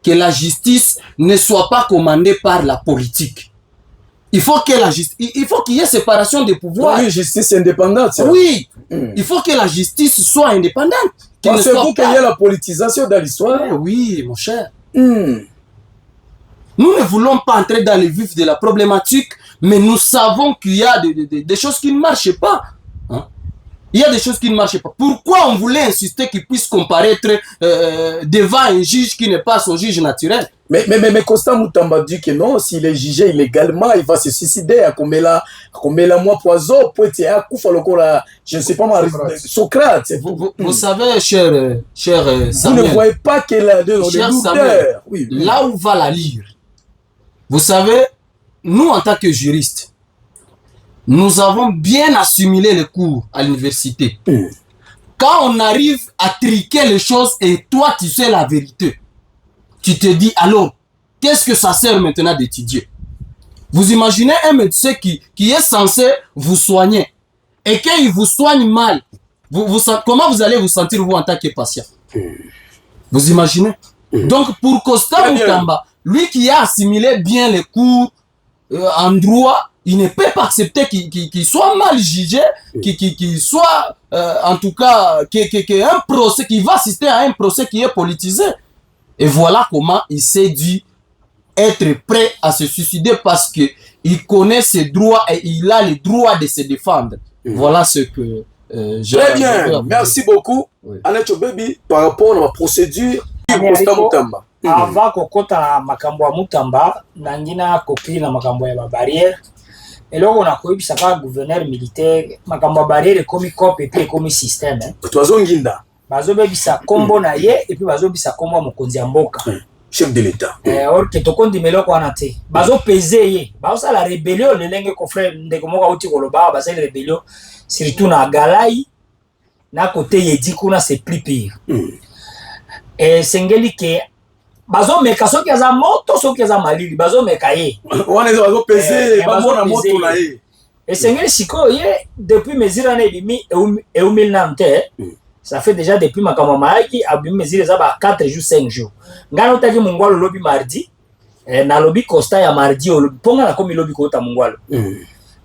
que la justice ne soit pas commandée par la politique, il faut que la justice, il faut qu'il y ait séparation des pouvoirs. Oui, justice indépendante. Oui, il faut que la justice soit indépendante. Pensez-vous qu'il y a la politisation dans l'histoire? Oui, mon cher. Nous ne voulons pas entrer dans le vif de la problématique, mais nous savons qu'il y a des choses qui ne marchent pas. Hein? Il y a des choses qui ne marchent pas. Pourquoi on voulait insister qu'il puisse comparaître devant un juge qui n'est pas son juge naturel? Mais Costa Mutamba dit que non, s'il est jugé illégalement, il va se suicider à Komela moi poison, je ne sais pas, Socrate. Vous savez, cher Samuel, vous ne voyez pas qu'il a de Samuel, oui. Là où va la lire, vous savez, nous en tant que juristes, nous avons bien assimilé les cours à l'université. Quand on arrive à triquer les choses et toi tu sais la vérité, tu te dis alors, qu'est-ce que ça sert maintenant d'étudier? Vous imaginez un médecin qui est censé vous soigner et qu'il vous soigne mal, comment vous allez vous sentir vous en tant que patient? Vous imaginez? Donc pour Costa Mutamba, lui qui a assimilé bien les cours en droit, il ne peut pas accepter qu'il soit mal jugé, qu'il soit, en tout cas, qu'un procès, qu'il va assister à un procès qui est politisé. Et voilà comment il s'est dit être prêt à se suicider parce que il connaît ses droits et il a le droit de se défendre. Voilà ce que très bien, merci beaucoup. Anacho Baby, par rapport à la procédure, avant kokota na makambo ya Mutamba nangina kokiri na makambo ya barrière eloko na koyebisa ka gouverneur militaire makambo ya barrière ekomi cop et puis ekomi système twazonginda bazobebisa kombo na ye et puis bazobisa kombo ya mokonzi ya mboka chef de l'état or ke tokondima eloko wana te bazopese ye bazosala rébellion lelenge kofrère ndeko moko auti koloba basali rébellion surtout na Galai na côté Yedi kuna c'est plus pire et sengeli ke bazomeka soki aza moto soki aza malili bazomeka ye wana ezo bazopese bamona moto na ye esengeli sikoyo ye depuis mesure wana ebimi eumili nanu te ça fait déjà depuis makambo mayaki abimi mesure eza ba 4 jours 5 jours ngana otaki mongwalo lobi mardi nalobi constat ya mardi olobi mponga nakomi lobi kota mongwalo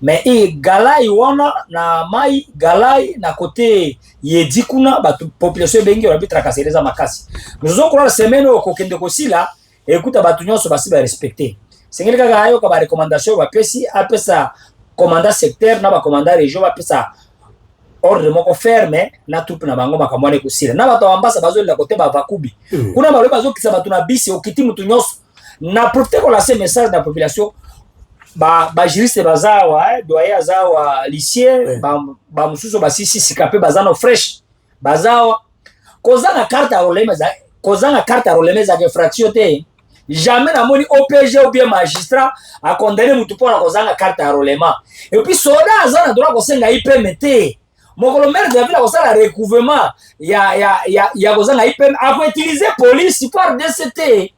mais Galai wana na mai Galai na côté Yedi kuna ba population bengi ba bitrakassereza makasi nous on croit la semaine au kokende kosila écoute ba tunyo so basi ba respecter sengeli kaka ayo ka ba recommandation ba pesi apesa commandant secteur na ba commandant région ba pesa ordre moko ferme na troupe na bango makamwane kosila na bato ambasa bazo la côté ba vakubi kuna ba bazo kisa ba tuna bisi okiti mutu nyonso na profiter ko la ce message na population ba juriste bazawa doyen azawa lycée ba mususu basisi sikape bazano fresh bazawa kozanga carte à roleme za infraction te jamais na moni OPG ou bien magistrat a condamné mutu pona kozanga carte à rolema et puis soda azana droit kosenga IPM te mokolo maire de la ville kosala recouvrement ya kozanga IPM a ko utiliser police par DCT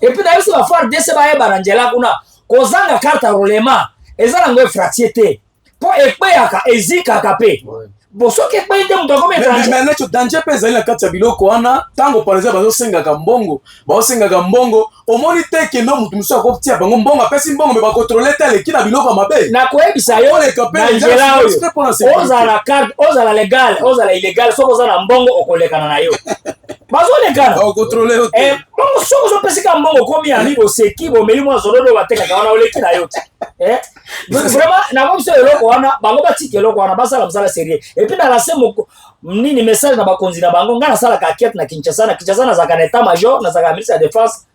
et puis na yosi ba faire DC ba yeba njela kuna kozanga carte à rolema ezala ngo fractier te po ekpeyaka ezikaka pe bosoki ekpeyite mutu akomi étranger mais nacho danger pe ezali na kati ya biloko wana ntango par exemple bazosengaka mbongo omoni te kendo mutu mosusu akotia bango mbongo apesi mbongo me bakontrole te aleki na biloko ya mabe nakoyebisa yo na nzela oyo ozala carte ozala legal ozala illégal soki oza na mbongo okolekana na yo bazolekana okontrole yo te bongo soki ozopesika mbongo okomi yani boseki bomeli mwa zolodo batekaka wana oleki na yo te vraiment nakomiso eloko wana bango batika eloko wana basala mosala sérieux et puis nalase nini message na bakonzi na bango nga nasalaka enquête na Kinshasa nazalaka na état major nazalaka ministre ya défense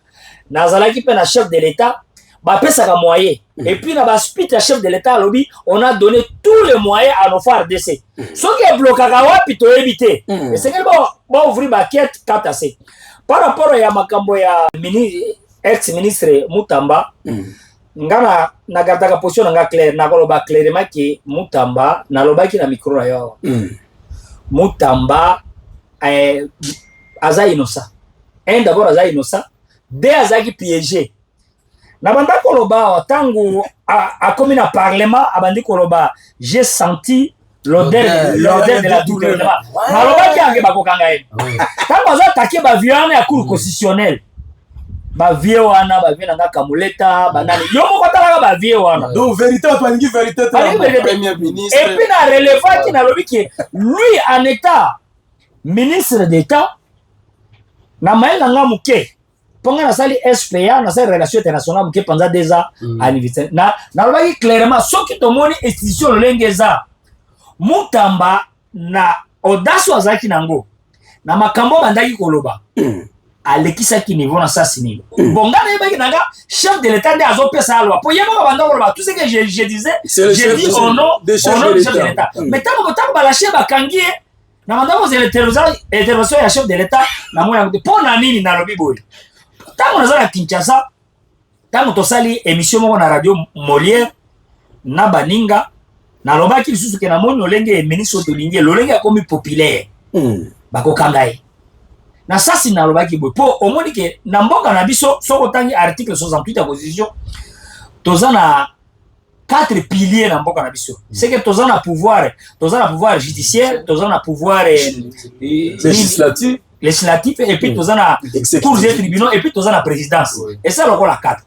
nazalaki mpe na chef de l'état bapesaka moyen et puis na baspite ya chef de l'état alobi on a donné tous les moyens à nos FARDC soki eblokaka wapi toyebi te esengeli baouvrir baquête katase par rapport ya makambo ya ex ministre Mutamba nga nagardaka position nanga claire nakoloba clairement ke Mutamba nalobaki na micro na yo Mutamba aza innocent d'abord aza innocent deux azaki piégé na banda koloba tangu akomi na parlement abandi koloba j'ai senti l'odeur de la gouvernement nalobaki ange bakokanga ye tangu aza attaqué baviane ya cour constitutionnelle bavie wana bavie nanga kamuleta banani yo moko talaka bavie wana donc vérité twalingi vérité premier ministre et puis na relevaki nalobi ke lui en état ministre d'état na maye nanga muke ponga nasali SPA nasali relation internationale muke pendant 2 ans à l'université nalobaki clairement soki tomoni institution lolenge eza Mutamba na audace azaki nango na makambo bandaki koloba alekisaki niveau na sasi nilo bonga na yebaki nanga chef de l'état nde azopesa loi po yeba banda koloba tout ce que je disais j'ai dit au nom du chef de l'état mais tango balache bakangi na mandako za intervention ya chef de l'état na mwana po na nini na lobi boy tango naza na Kinshasa tango tosali émission moko na radio Molière na baninga na lobaki lisusu ke na moni olenge ministre tolingi lolenge akomi populaire bakokanga ye na sasi na lobaki boy po omoni ke na mboka na biso soko tangi article 68 ya constitution toza na 4 piliers na mboka na biso c'est que toza na pouvoir judiciaire toza na pouvoir législatif et puis toza na cours des tribunaux et puis toza na présidence et ça lokola 4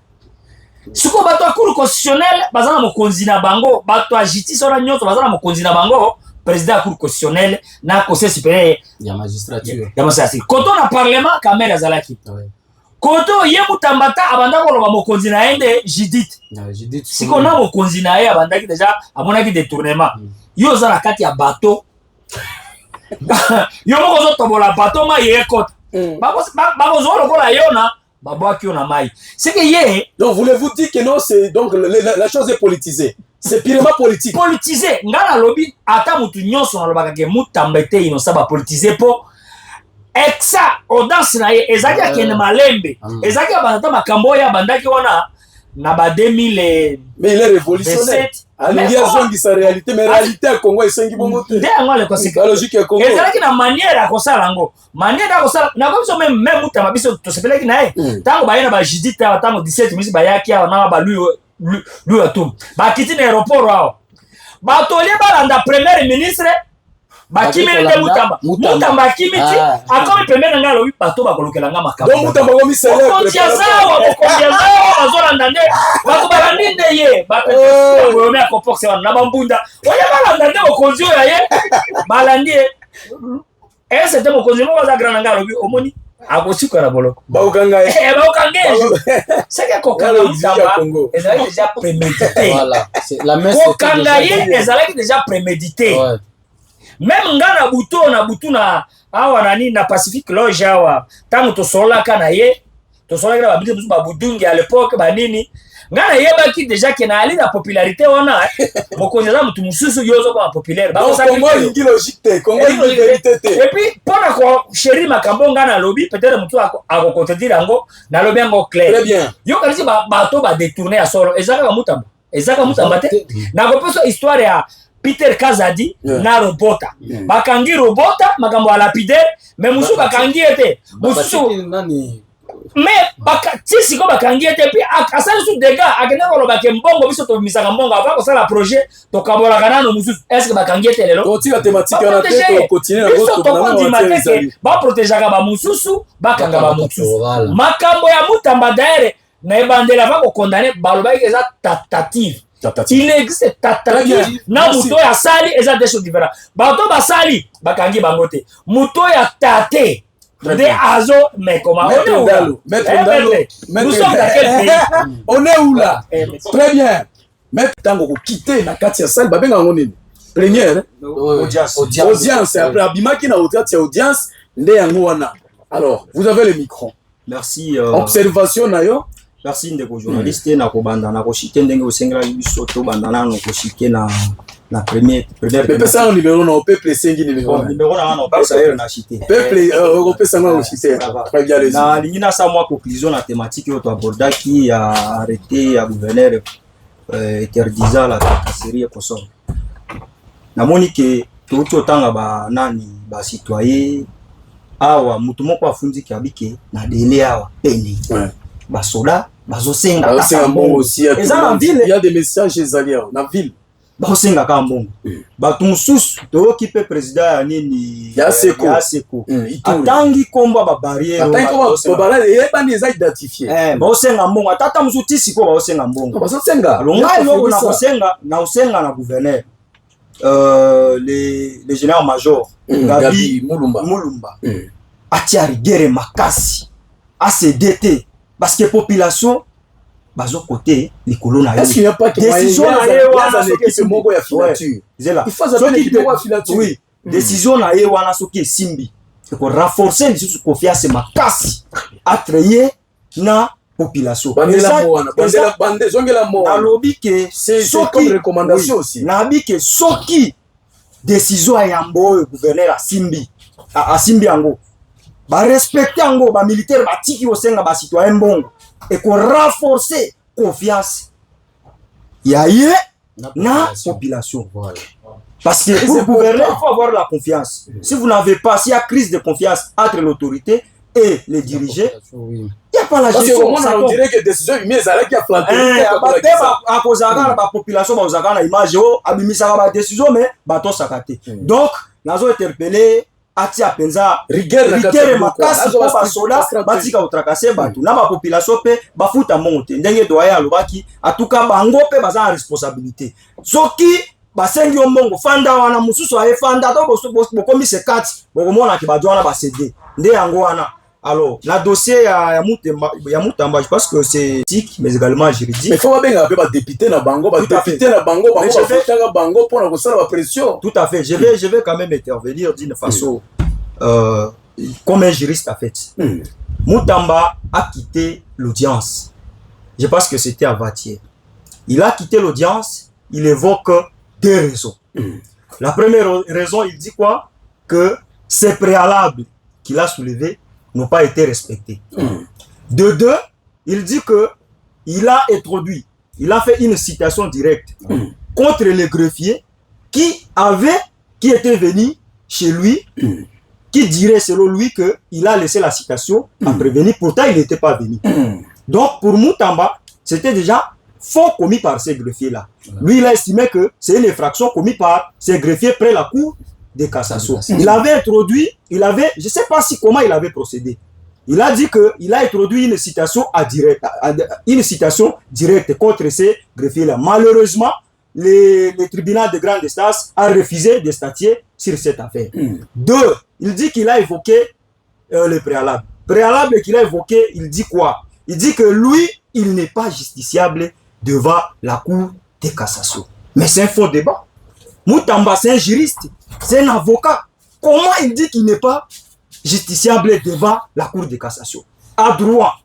siko bato ya cour constitutionnelle baza na mokonzi na bango, bato ya justice wana nyonso baza na mokonzi na bango, président ya cour constitutionnelle na conseil supérieur ya magistrature ya magistrature. Koto na parlement Kamere azalaki. Koto ye Mutambata abanda koloba mokonzi na ende Judith. Siko na mokonzi na ye abandaki deja amonaki détournement. Yo za na kati ya bateau. Yo moko zo tobola bateau ma ye kota. Babo zo lokola yona babwaki yo na mai. C'est que ye donc voulez-vous dire que non, c'est donc la chose est politisée. C'est purement politique. Politisé. Ngana lobi ata mutu nyonso na lobaka ke Mutambete innocent ba politisé po exa audace na ye ezaki akende malembe ezaki abanda makambo ya bandaki wana na ba 2000 mais il est révolutionnaire. Alingi azongi sa réalité mais réalité ya Congo esengi bongo te. Nde ngale ko sika logique ya Congo. Ezalaki na manière ya kosala ngo. Manière ya kosala na comme ça même Mutamba biso to sepelaki na ye. Tango ba yena ba Judith ta tango 17 misi ba yaki na ba lui atum. Ba kiti na aéroport wao. Ba tolie balanda premier ministre bakimeli te Mutamba kimiti akomi pembeni nga lobi bato bakolokela nga makambo. Donc Mutamba komi célèbre. Mokonzi azawa bazolanda nde bato balandi nde ye bapeomi akopoxe wana na bambunda oye balanda nde mokonzi oyo ye balandi ye ese te mokonzi moko aza grand na nga lobi omoni akosikola boloko baokanga ye baokanga ye seke kokanga Mutamba ezalaki déjà prémédité kokanga ye ezalaki déjà prémédité. Même nga na butu na awa nani na Pacific Lodge awa tangu tosolaka na ye tosolaka na babidi musu babudungi à l'époque banini nga na yebaki déjà ke na ali na popularité wana mokonzi za mutu mususu yozo kwa populaire ba ça Congo lingi logique te Congo lingi vérité te et puis pona ko chéri makambo nga na lobby peut-être mutu ako contredire ngo na lobby ngo clair très bien yo kasi bato ba détourner à solo ezaka Mutamba te na ko peso histoire ya Peter Kazadi na Robota bakangi Robota makambo ya lapidaire mais musu bakangi ete musu nani mais tisi ko bakangi ete puis asali su dega akenda koloba ke mbongo biso to misaka mbongo avant ko sala projet to kabola kanano musu est-ce que bakangi ete lelo to tira thématique on a te continuer na biso to ko dimate ba protéger ba mususu bakanga ba mususu makambo ya Mutamba d'ailleurs na ebandela va ko condamner baloba ke za tentative. Il existe tatative na muto ya sali eza des choses différentes. Bato basali bakangi bangote. Muto ya tate de azo mais comment Maître Ndalo, nous sommes dans quel pays? On est où là? Très bien. Maître tango ko quitter na kati ya sali babenga ngonini. Première audience après abimaki na audience nde yango wana. Alors, vous avez le micro. Merci observation na yo. Merci ndeko journaliste na kobanda na koshike ndenge osengela biso to bandana na koshike na première peuple ça au numéro na peuple sengi numéro na no pesa yo na chité peuple européen ça na chité très bien les na lingina sa moi conclusion na thématique yo to abordaki ya arrêté ya gouverneur interdisant la tracasserie Kosovo na monique to tanga ba nani ba citoyen awa mutu moko afundi kabike na délai awa pene basoda bazosenga mbongo aussi il y a des messages ezaliens na ville bazosenga ka mbongo bato mususu toyoki pe président ya nini ya seko atangi komba ba barrière atangi komba ba barrière ebandi eza identifié bazosenga mbongo atata musu tisi ko bazosenga mbongo bazosenga longa loko na kosenga na osenga na gouverneur le général major Gabi Mulumba atia rigueur makasi ACDT parce que population bazo côté les colons na est-ce qu'il n'y a pas décision na wana équipe moko ya filature zela il faut ça équipe moko ya filature oui décision na wana soki simbi c'est pour renforcer les confiance makasi attrayer na population bandela mwana bandela zongela mwana alobi ke c'est comme recommandation aussi na bi ke soki décision ya mboyo gouverneur asimbi yango ba respecter yango ba militaire ba tiki osenga ba citoyen mbongo et qu'on renforcer confiance ya ye na population voilà. Parce que pour gouverner il faut avoir la confiance si vous n'avez pas s'il y a crise de confiance entre l'autorité et les dirigeants il y a pas la gestion parce que on dirait que décision mais ça là qui a planté à cause de la population ba ozaka na image o abimisa ba décision mais bato sakate donc nazo interpeller atia penza Rigueur na kati ya rigueur biloko. makasi Nazo po ba basoda stratégie. batika kotracase bato na bapopulation mpe bafuta mbongo te ndenge doyen alobaki atuka bango mpe baza na responsabilité soki basengi yo mbongo fanda wana mosusu aye fanda to bokomi se kati bokomonaki bato wana basede nde yango wana. Alors, la dossier ya Mutamba, je pense que c'est éthique, mais également juridique. Mais il faut bien appeler député na bango, député na bango, bango pour la pression. Tout à fait. Je vais quand même intervenir d'une façon comme un juriste en fait. Mutamba a quitté l'audience. Je pense que c'était avant-hier. Il a quitté l'audience. Il évoque deux raisons. La première raison, il dit quoi? Que ces préalables qu'il a soulevés n'ont pas été respectés. De deux, il dit que il a introduit, il a fait une citation directe contre le greffier qui était venu chez lui, qui dirait selon lui que il a laissé la citation à prévenir, pourtant il n'était pas venu. Donc pour Mutamba, c'était déjà faux commis par ces greffiers-là. Lui, il a estimé que c'est une infraction commise par ces greffiers près la cour de cassation. Il avait introduit, je ne sais pas comment il avait procédé. Il a dit qu'il a introduit une citation directe contre ces greffiers-là. Malheureusement, le tribunal de grande instance a refusé de statuer sur cette affaire. Deux, il dit qu'il a évoqué le préalable. Préalable qu'il a évoqué, il dit quoi? Il dit que lui, il n'est pas justiciable devant la cour de cassation. Mais c'est un faux débat. Mutamba, c'est un juriste, c'est un avocat. Comment il dit qu'il n'est pas justiciable devant la cour de cassation? À droit.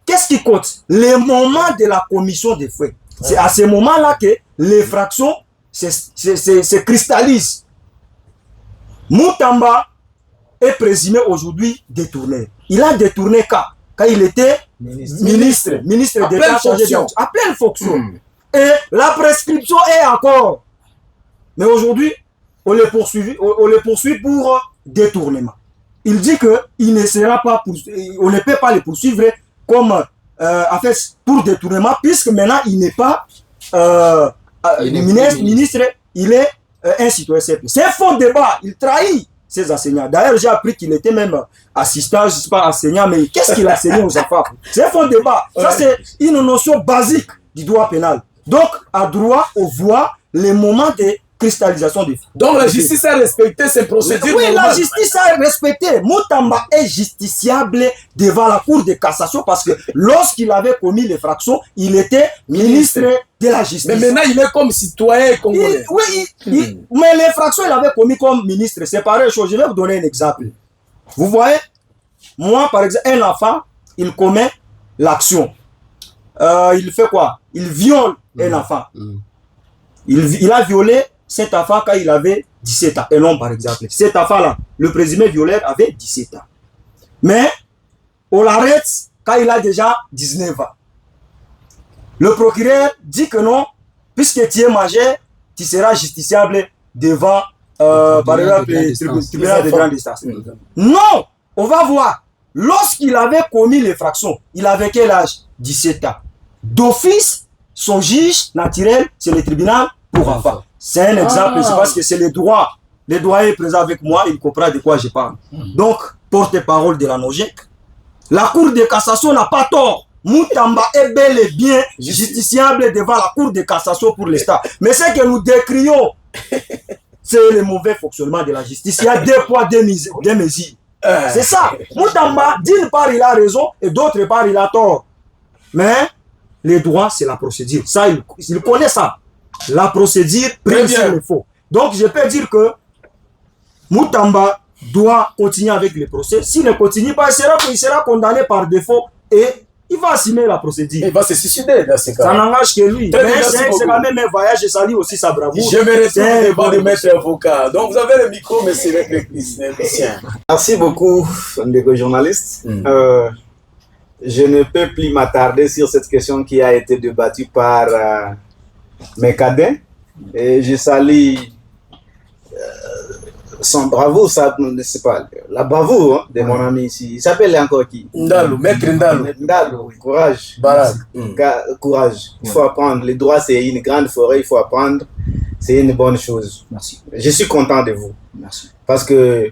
Qu'est-ce qui compte? Le moment de la commission des faits. C'est à ce moment-là que l'infraction se cristallise. Mutamba est présumé aujourd'hui détourné. Il a détourné quand il était ministre d'État chargé de à pleine fonction. Et la prescription est encore. Mais aujourd'hui, on le poursuit pour détournement. Il dit qu'il ne sera pas on ne peut pas le poursuivre comme en fait pour détournement, puisque maintenant il n'est pas ministre, il est un citoyen simple. C'est un faux débat, il trahit ses enseignants. D'ailleurs, j'ai appris qu'il était même assistant, je ne sais pas enseignant, mais qu'est-ce qu'il a enseigné aux enfants? C'est un faux débat. Ça, c'est une notion basique du droit pénal. Donc, à droit, on voit les moments de cristallisation des faits. Donc, la justice a respecté ces procédures. Oui, la justice a respecté. Mutamba est justiciable devant la cour de cassation parce que lorsqu'il avait commis l'infraction, il était ministre de la justice. Mais maintenant, il est comme citoyen congolais. Mais l'infraction, il avait commis comme ministre. C'est pareil chose. Je vais vous donner un exemple. Vous voyez, moi, par exemple, un enfant, il commet l'action. Il fait quoi? Il viole un enfant. Il a violé cet enfant quand il avait 17 ans. Un homme, par exemple. Cet enfant-là, le présumé violeur avait 17 ans. Mais on l'arrête quand il a déjà 19 ans. Le procureur dit que non, puisque tu es majeur, tu seras justiciable devant, par exemple, le tribunal de grande instance. Non, on va voir. Lorsqu'il avait commis l'infraction, il avait quel âge? 17 ans. D'office, son juge naturel, c'est le tribunal pour enfants. C'est un exemple, c'est parce que c'est le droit. Le droit est présent avec moi, il comprend de quoi je parle. Donc, porte-parole de la NOJEC, la cour de cassation n'a pas tort. Mutamba est bel et bien justiciable devant la cour de cassation pour l'État. Mais ce que nous décrions, c'est le mauvais fonctionnement de la justice. Il y a deux poids, deux mesures. C'est ça. Mutamba, d'une part, il a raison et d'autre part, il a tort. Mais les droits, c'est la procédure. Ça, il connaît ça. La procédure prime sur le faux. Donc, je peux dire que Mutamba doit continuer avec le procès. S'il ne continue pas, il sera condamné par défaut et il va assumer la procédure. Il va se suicider dans ce cas. Ça n'engage que lui. Mais c'est quand même un voyage, et ça lit aussi sa bravoure. Je vais retourner de maître avocat. Donc, vous avez le micro, monsieur le Christien. Merci beaucoup, les journalistes. Je ne peux plus m'attarder sur cette question qui a été débattue par mes cadets. Et je salue son bravoure, ça, ne sais pas, la bravoure de mon ami ici. Il s'appelle encore qui? Ndalou, maître Ndalou. Ndalou, courage. Courage. Il faut apprendre. Le droit, c'est une grande forêt, il faut apprendre. C'est une bonne chose. Merci. Je suis content de vous. Merci. Parce que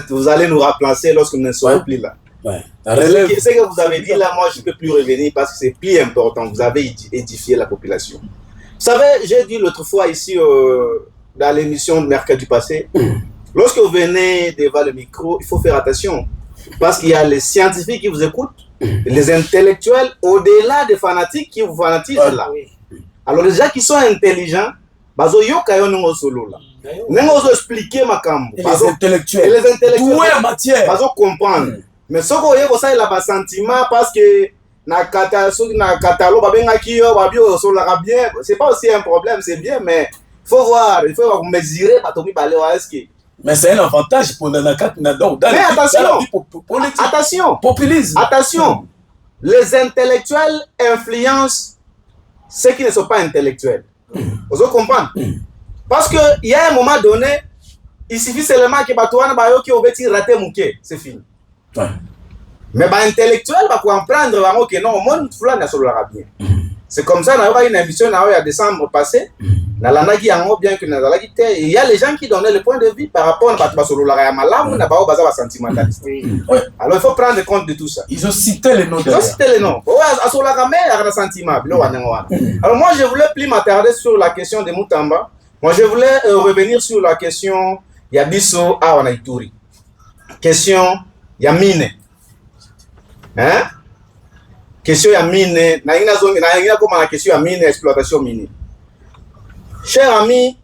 vous allez nous remplacer lorsque nous ne serons plus là. Ouais. La relève. Ce que vous avez dit là, moi je ne peux plus revenir parce que c'est plus important. Vous avez édifié la population. Vous savez, j'ai dit l'autre fois ici dans l'émission de mercredi passé, lorsque vous venez devant le micro, il faut faire attention. Parce qu'il y a les scientifiques qui vous écoutent, les intellectuels, au-delà des fanatiques qui vous fanatisent là. Alors les gens qui sont intelligents, bazo yoka yo nongo solo là. Nengo zo expliquer makambo. Et les intellectuels. Et les intellectuels. Doué en matière. Bazo comprendre. Mais soko yeko ça il a pas sentiment parce que na catalogue babenga kiyo babio solo la bien, c'est pas aussi un problème, c'est bien mais faut voir, il faut mesurer batomi balé wa est-ce que mais c'est un avantage pour Nanakat Nador. Mais attention, populisme. Attention, les intellectuels influencent ceux qui ne sont pas intellectuels. Vous comprenez? Parce qu'il y a un moment donné, il suffit seulement que Batouane Bayo qui obéit raté Mouké, c'est fini. Ouais. Mais les intellectuels vont comprendre que non, le monde n'a pas bien. C'est comme ça, il y a une émission en décembre passé. Il y a les gens qui donnaient le point de vue par rapport à Malam, sentimentaliste. Alors il faut prendre compte de tout ça. Ils ont cité les noms. Ils ont cité les noms. Alors moi je voulais plus m'attarder sur la question de Moutamba. Moi je voulais revenir sur la question Yabiso Awanaituri. Question Yamine. Hein? Question ya mine, na comme la question ya mine, exploitation minière. Cher ami,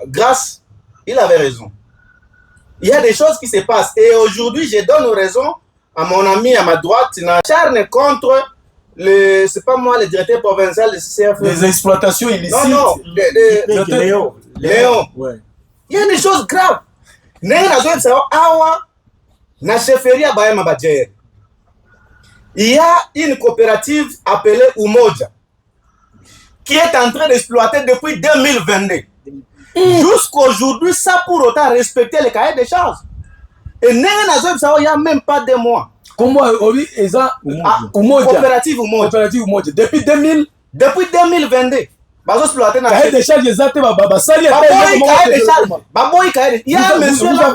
Grâce, il avait raison. Il y a des choses qui se passent. Et aujourd'hui, je donne raison à mon ami à ma droite, n'acharne contre c'est pas moi, le directeur provincial de CCF. Les exploitations illicites. Non, Léon. Ouais. Il y a des choses graves. Il y a une coopérative appelée Umoja qui est en train d'exploiter depuis 2022. Jusqu'aujourd'hui, ça pour autant respecter les cahiers des charges. Et il n'y a même pas 2 mois. Comment ils ont Coopérative Umoja. Depuis 2000. Depuis 2022. Cahier des charges exact. Il y a un monsieur là.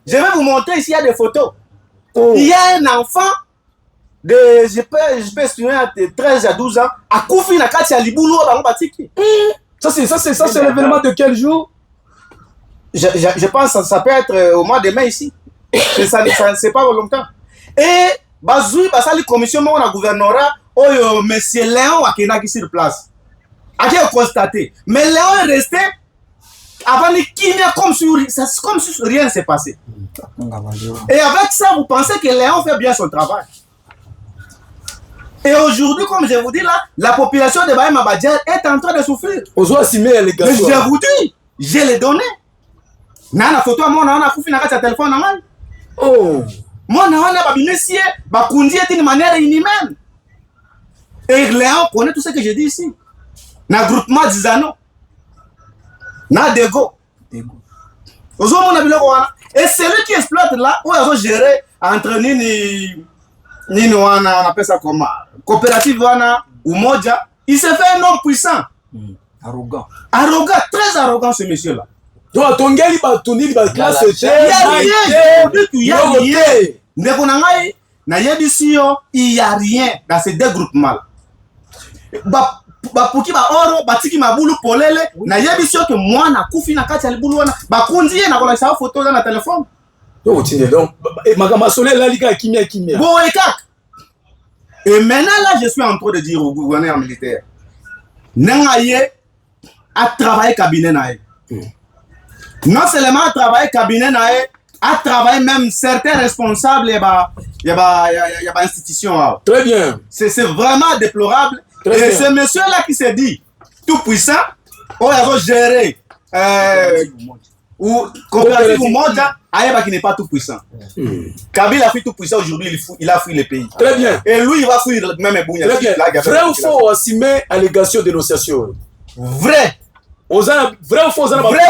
Je vais vous montrer ici, il y a des photos. Il y a un enfant de, je peux estimer, de 13 à 12 ans, à Koufi na kati ya Libulu dans Batiki. Ça c'est l'événement de quel jour? Je pense que ça peut être au mois de mai ici. C'est pas longtemps. Et Bazoui basali commission mon na gouvernorat oyo monsieur Léon akenaki sur place. A constaté. Mais Léon est resté avant de kimia comme si rien ne s'est passé. Et avec ça, vous pensez que Léon fait bien son travail. Et aujourd'hui, comme je vous dis là, la population de Baye Mabadja est en train de souffrir. Mais je vous dis, je l'ai donné. Nana photo moi na kufi na kati téléphone na ngai. Oh, moi na wana babimesie bakundi est une manière inhumaine. Et Léon connaît tout ce que je dis ici. Na groupement Dizano. Na Dego. Et celui qui exploite là, où ils ont géré entre Nini wana, on appelle ça comment? Coopérative wana, Umoja, il s'est fait un homme puissant. Arrogant, très arrogant ce monsieur-là. Donc, ton gars, il va classe. Il y a rien. Il y a rien dans ces 2 groupements. Bapuki ba oro batiki mabulu polele na yebisio que moi na kufi na kati ya libulu wana bakundi na kola sa photo na téléphone donc tinde donc makama solé la lika kimia bon et maintenant là je suis en train de dire au gouverneur militaire nangaye a travailler cabinet nae non seulement à travailler cabinet nae a travailler même certains responsables y a institution. Très bien, c'est vraiment déplorable. Et ce monsieur-là qui s'est dit tout puissant, on a géré ou coopérative ou monde, qui n'est pas tout puissant. Kabila a fait tout puissant aujourd'hui, il a fui le pays. Très bien. Et lui, il va fuir même Bounia. Très bien. Vrai ou faux, assumer allégation dénonciation? Vrai. Vrai ou faux? Vrai.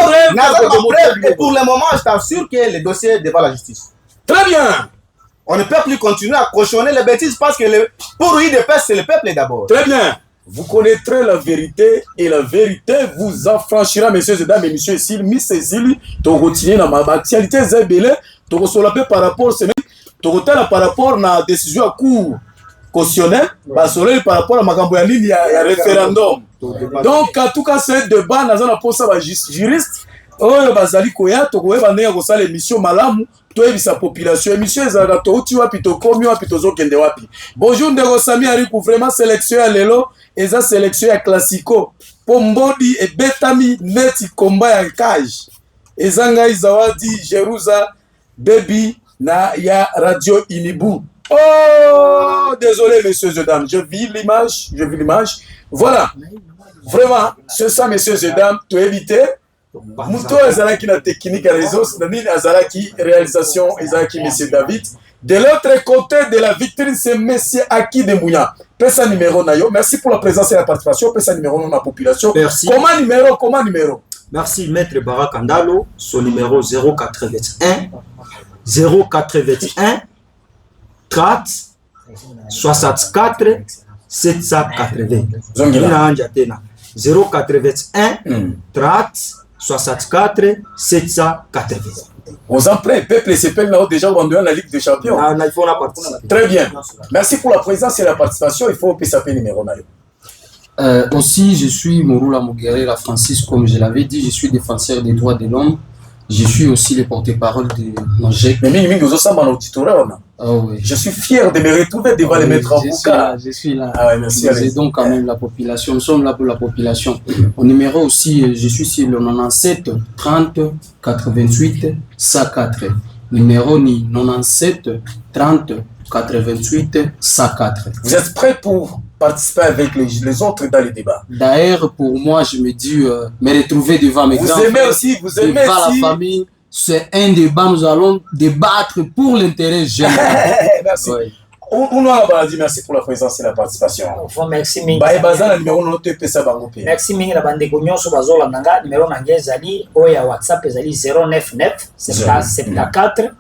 Et pour le moment, je t'assure que le dossier est devant la justice. Très bien. On ne peut plus continuer à cochonner les bêtises parce que pour lui, c'est le peuple d'abord. Très bien. vous connaîtrez la vérité et la vérité vous affranchira, messieurs et dames, et messieurs ici, Miss Cécile, tu continues dans ma actualité, Zébélé, tu reçois par rapport, tu par rapport à la décision à court cautionnelle, par rapport à ma campagne, il y a référendum. Donc, en tout cas, c'est débat, nous avons pour ça, juriste, oyo bazali koya tokoyeba ndenge kosala émission malamu toyebisa population émission ezalaka touti wapi tokomi wapi tozokende wapi. Bonjour ndeko Sami Ariku, vraiment sélection ya lelo eza sélection ya classico po mbodi ebetami neti komba ya cage eza ngai Zawadi Jerusa Baby na ya Radio Inibu. Oh désolé messieurs et dames, je vis l'image voilà vraiment c'est ça messieurs et dames, to éviter Mouto Azalaki na technique à réseau, Nani Azalaki réalisation, Ezalaki Monsieur David. De l'autre côté de la vitrine, c'est Monsieur Aki de Mouya. Pesa numéro Nayo. Merci pour la présence et la participation. Pesa numéro dans la population. Merci. Comment numéro Merci Maître Barakandalo. Son numéro 081 30 64 780. Zongila 081 30 64 780. Aux emprunts, peuple s'appelle là déjà on la Ligue des Champions. Très bien. Merci pour la présence et la participation. Il faut s'appeler numéro Nayo. Aussi, je suis Mouroula Muguerera Francis, comme je l'avais dit, je suis défenseur des droits de l'homme. Je suis aussi le porte-parole de Nogec. Mais je suis fier de me retrouver devant les maîtres avocats. Je suis là. Ah ouais, merci. Nous aidons quand même la population. Nous sommes là pour la population. Au numéro aussi, je suis sur le 97 30 88 104. Numéro 97 30 88 104. Vous êtes prêts pour participer avec les autres dans les débats? D'ailleurs, pour moi, je me dis, me retrouver devant mes grands frères, vous aimez devant aussi la famille, c'est un débat, nous allons débattre pour l'intérêt général. Merci. Oui. Merci pour la présence et la participation. Merci mingi. Merci mingi na bandeko nyonso bazolanda nga numéro na ngai ezali oya WhatsApp ezali 099 74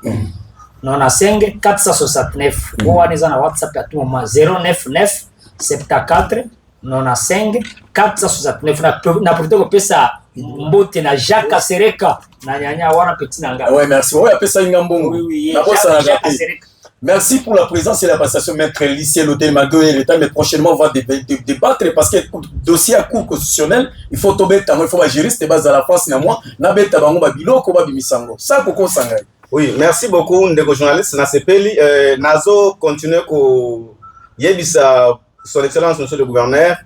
95 469. Wana eza na WhatsApp ya tout moment 099 74 95 469. Na porte kopesa mbote na Jacques Kasereka na nyanya wana petit nanga. Ouais, merci. Ouais, apesa ngambongo. Oui, Jacques Kasereka. Merci pour la présence et la passation, maître Lycée L'Hôtel malgré le temps, mais prochainement on va débattre parce que dossier à cours constitutionnel, il faut tomber, il faut gérer cette base à la France, na beta bango babilo ko babimisango. Ça pourquoi sangai. Oui, merci beaucoup ndeko journaliste na sepeli nazo continuer ko yebisa son excellence monsieur le gouverneur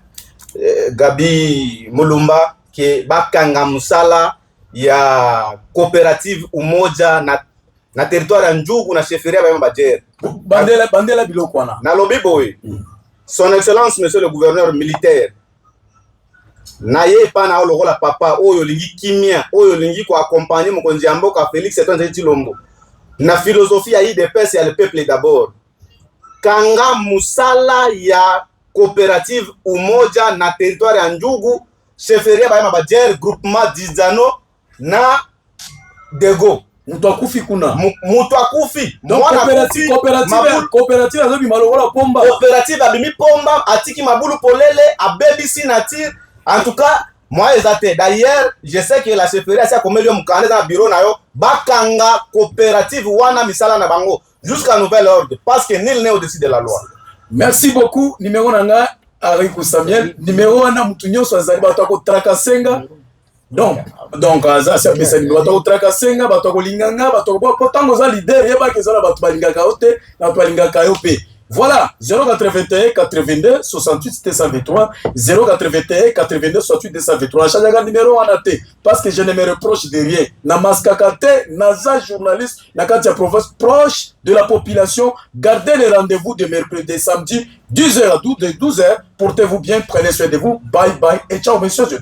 Gabi Mulumba qui bakanga musala ya coopérative umoja na territoire ya Njugu na cheferia ba Bajer. Bandela biloko wana. Na lobi boy. Son excellence monsieur le gouverneur militaire. Na ye pa na lokola papa oyo lingi kimia, oyo lingi ko accompagner mokonzi ya mboka Félix Antoine Tshilombo. Na philosophie ya IDPS ya le peuple d'abord. Kanga musala ya coopérative umoja na territoire ya Njugu, cheferia ba Bajer, groupement Dizano na Dego. Mutu akufi kuna. Mutu akufi. Donc coopérative azobi malokola pomba. Coopérative abimi pomba, atiki mabulu polele, abebi sinatir. En tout cas, moi ezate. D'ailleurs, je sais que la chefferie a commis le mukande dans le bureau nayo, bakanga coopérative wana misala na bango jusqu'à nouvel ordre parce que nul n'est au-dessus de la loi. Merci beaucoup. Numéro nanga Ariku Samuel, numéro wana mutu nyonso azali bato ko trakasenga. Donc ça c'est un message bato ko trakasenga, bato ko linganga, bato ko potango za leader yeba ke za bato balingaka ote, na bato balingaka yo pe. Voilà, 081 82 68 223, 081 82 68 223. Chaque numéro en a parce que je ne me reproche de rien. Na maskakate, naza journaliste, na katia province proche de la population. Gardez les rendez-vous de mercredi et samedi, 10h à 12h. Portez-vous bien, prenez soin de vous. Bye bye et ciao, messieurs.